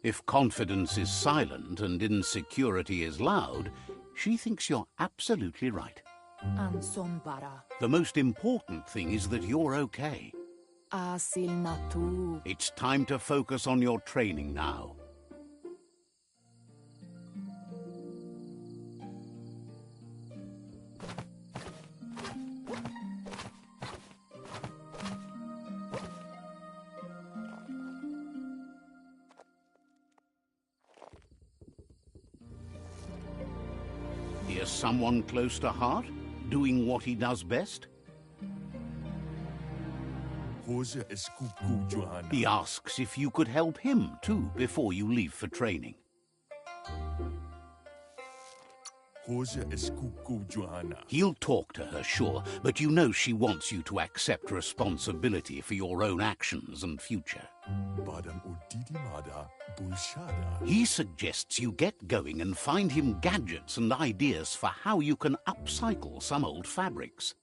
If confidence is silent and insecurity is loud, she thinks you're absolutely right. The most important thing is that you're okay. It's time to focus on your training now. Here's someone close to heart, doing what he does best. He asks if you could help him, too, before you leave for training. He'll talk to her, sure, but you know she wants you to accept responsibility for your own actions and future. He suggests you get going and find him gadgets and ideas for how you can upcycle some old fabrics.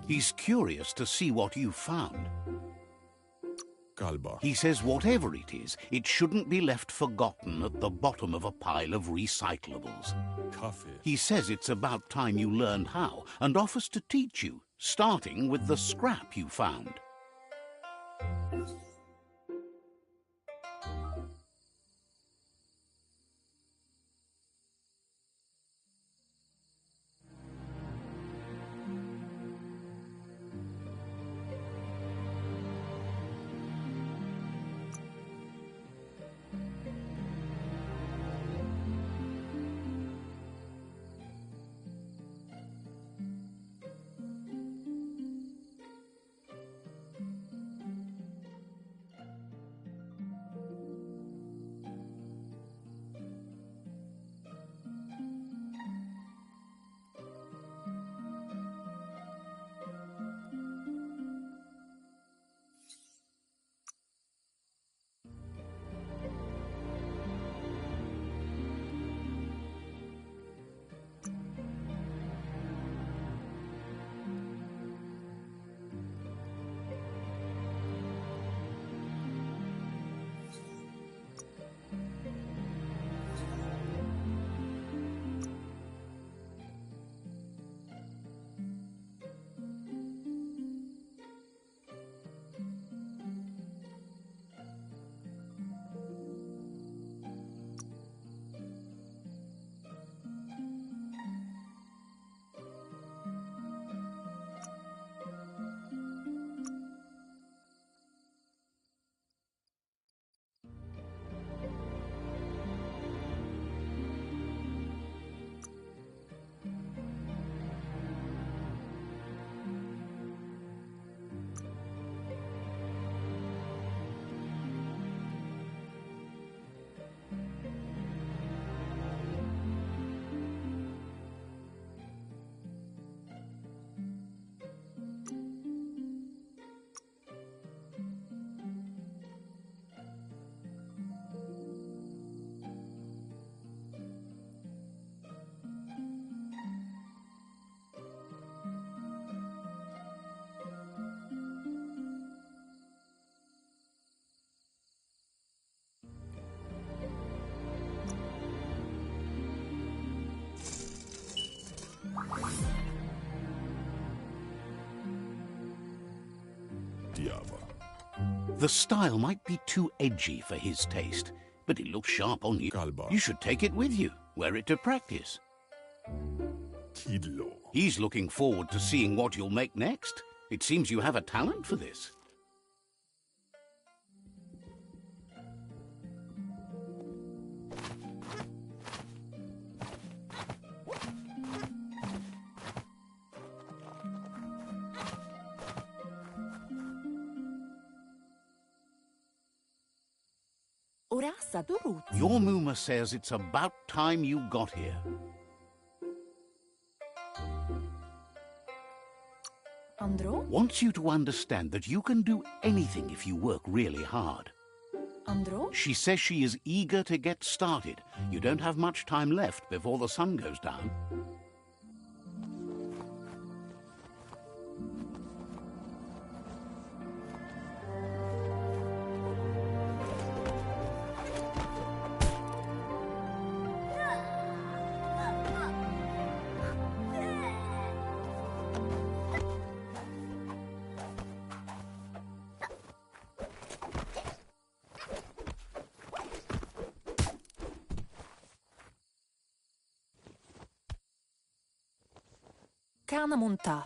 He's curious to see what you found. Kalba. He says whatever it is, it shouldn't be left forgotten at the bottom of a pile of recyclables. Coffee. He says it's about time you learned how and offers to teach you, starting with the scrap you found. Diava. The style might be too edgy for his taste, but it looks sharp on you. Kalba. You should take it with you, wear it to practice. Tidlo. He's looking forward to seeing what you'll make next. It seems you have a talent for this. Your Muma says it's about time you got here. Andro? Wants you to understand that you can do anything if you work really hard. Andro? She says she is eager to get started. You don't have much time left before the sun goes down.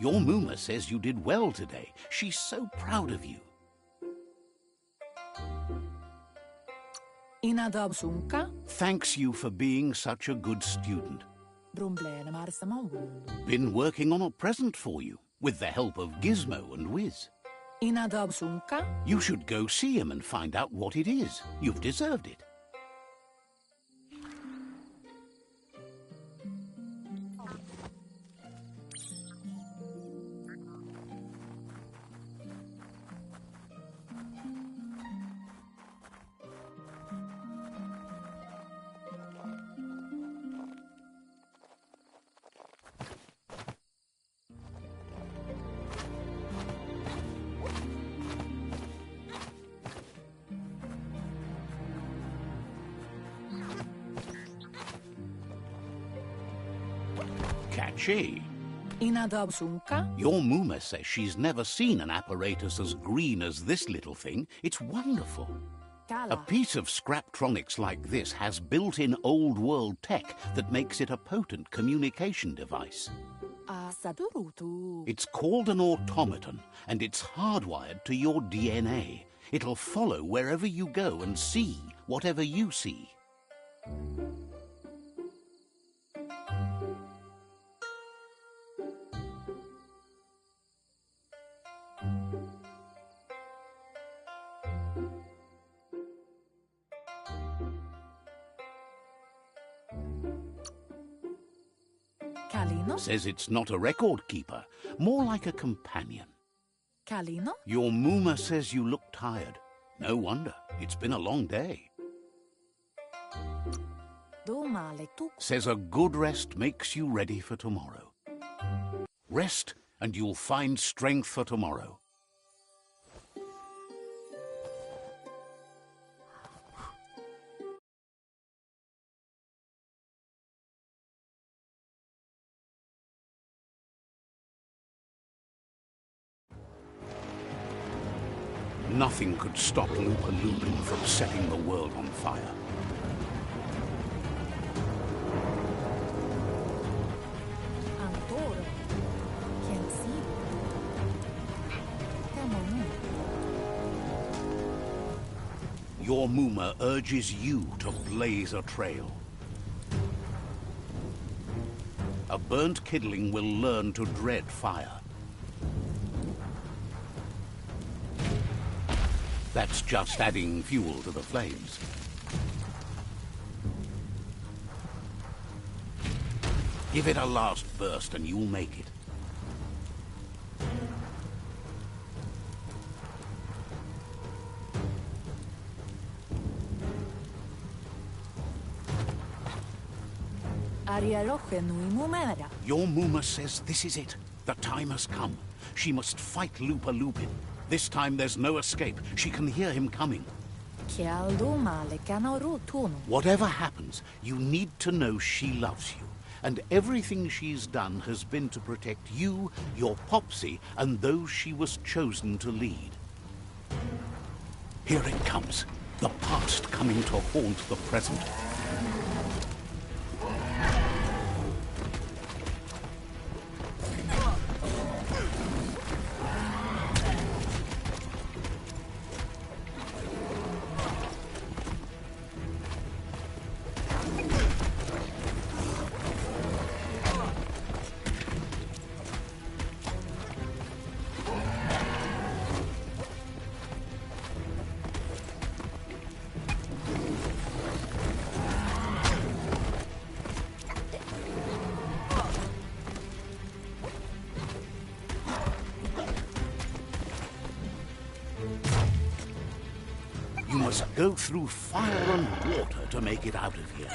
Your Muma says you did well today. She's so proud of you. Thanks you for being such a good student. Been working on a present for you, with the help of Gizmo and Wiz. You should go see him and find out what it is. You've deserved it. Catchy. Inadab sunka? Your Muma says she's never seen an apparatus as green as this little thing. It's wonderful. A Kala. piece of Scraptronics like this has built-in old-world tech that makes it a potent communication device. Sadurutu. It's called an automaton, and it's hardwired to your DNA. It'll follow wherever you go and see whatever you see. Kalino? Says it's not a record keeper, more like a companion. Kalino? Your Muma says you look tired. No wonder. It's been a long day. Domale tu. Says a good rest makes you ready for tomorrow. Rest and you'll find strength for tomorrow. Nothing could stop Looper Lupin from setting the world on fire. Antoro. Quien si? Camonu. Your Muma urges you to blaze a trail. A burnt kidling will learn to dread fire. That's just adding fuel to the flames. Give it a last burst and you'll make it. Aria roche nui mumera. Your Muma says this is it. The time has come. She must fight Looper Lupin. This time there's no escape. She can hear him coming. Chial domale canoru tunu. Whatever happens, you need to know she loves you. And everything she's done has been to protect you, your Popsy, and those she was chosen to lead. Here it comes. The past coming to haunt the present. You must go through fire and water to make it out of here.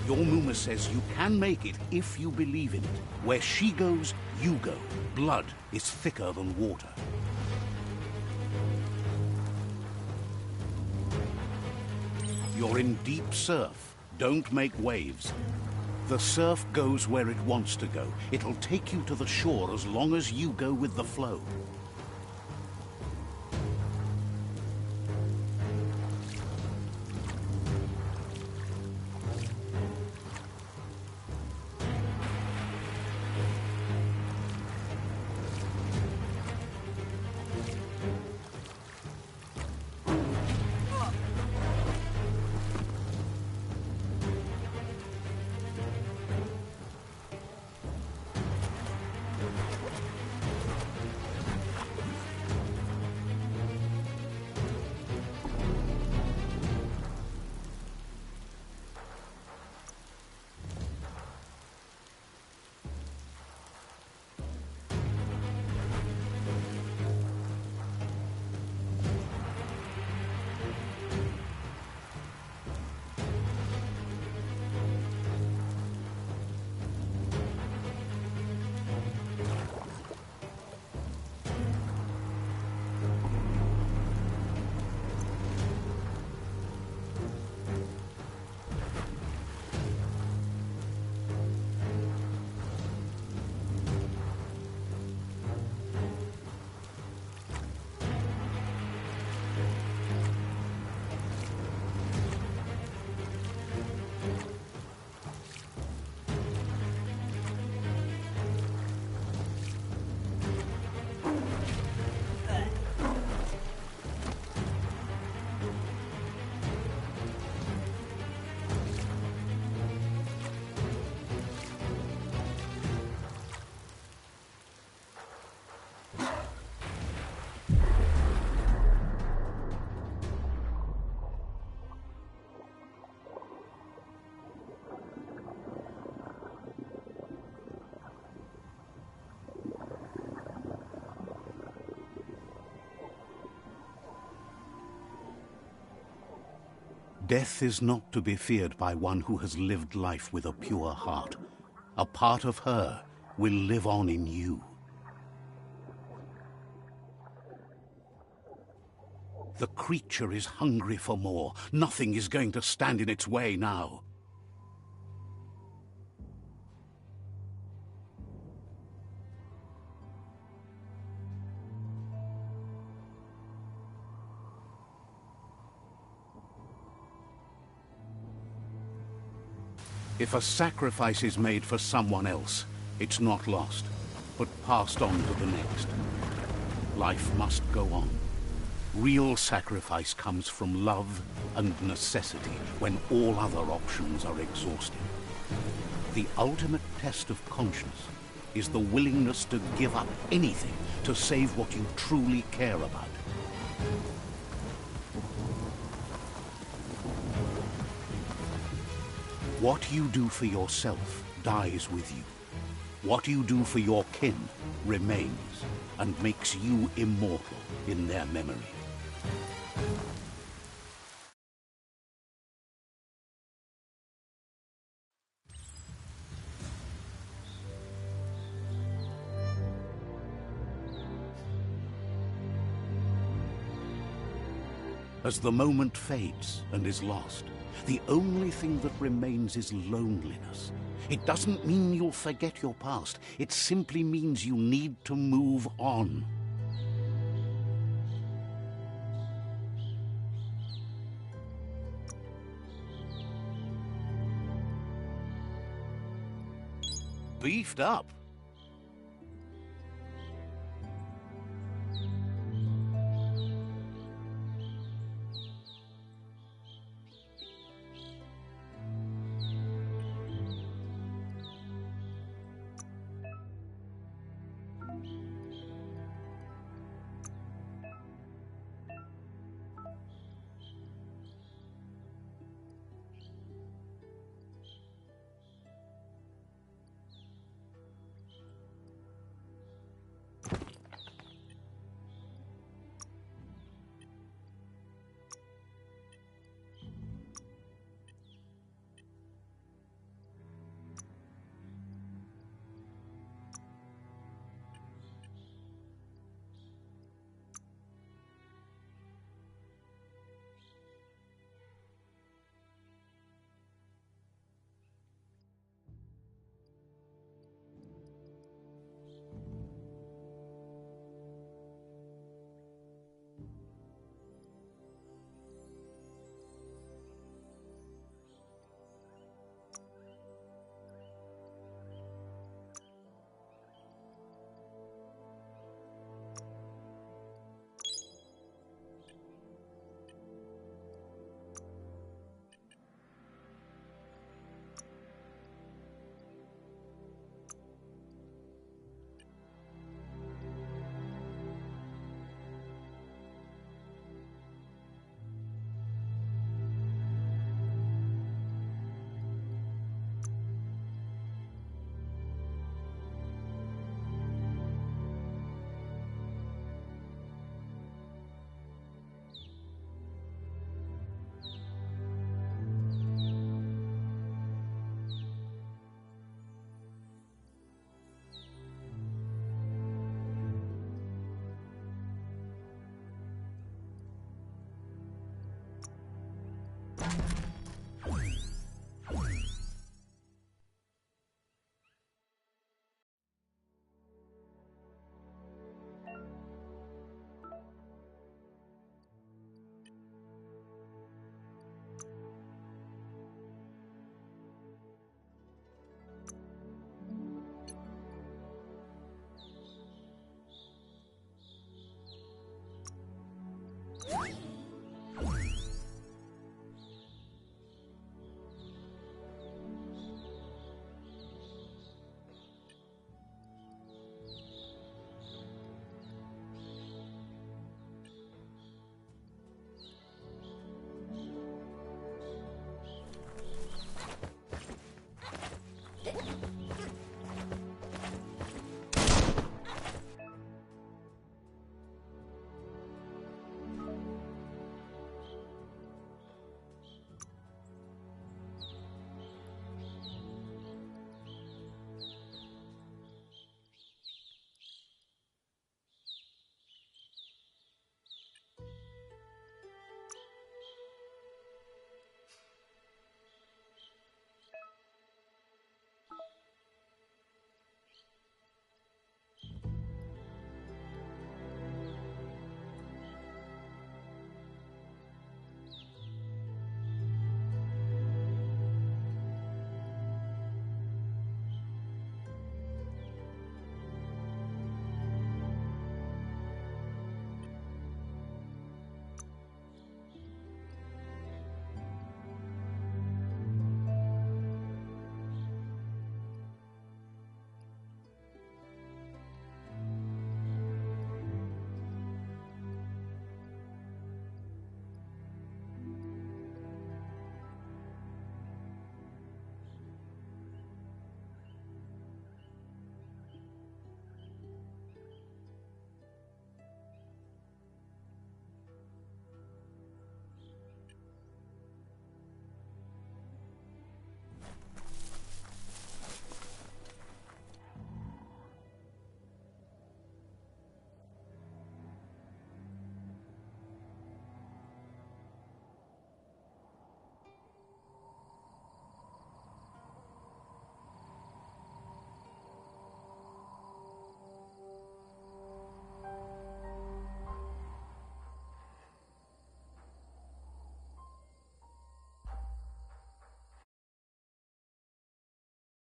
Your Muma says you can make it if you believe in it. Where she goes, you go. Blood is thicker than water. You're in deep surf. Don't make waves. The surf goes where it wants to go. It'll take you to the shore as long as you go with the flow. Death is not to be feared by one who has lived life with a pure heart. A part of her will live on in you. The creature is hungry for more. Nothing is going to stand in its way now. If a sacrifice is made for someone else, it's not lost, but passed on to the next. Life must go on. Real sacrifice comes from love and necessity when all other options are exhausted. The ultimate test of conscience is the willingness to give up anything to save what you truly care about. What you do for yourself dies with you. What you do for your kin remains and makes you immortal in their memory. As the moment fades and is lost, the only thing that remains is loneliness. It doesn't mean you'll forget your past. It simply means you need to move on. Beefed up.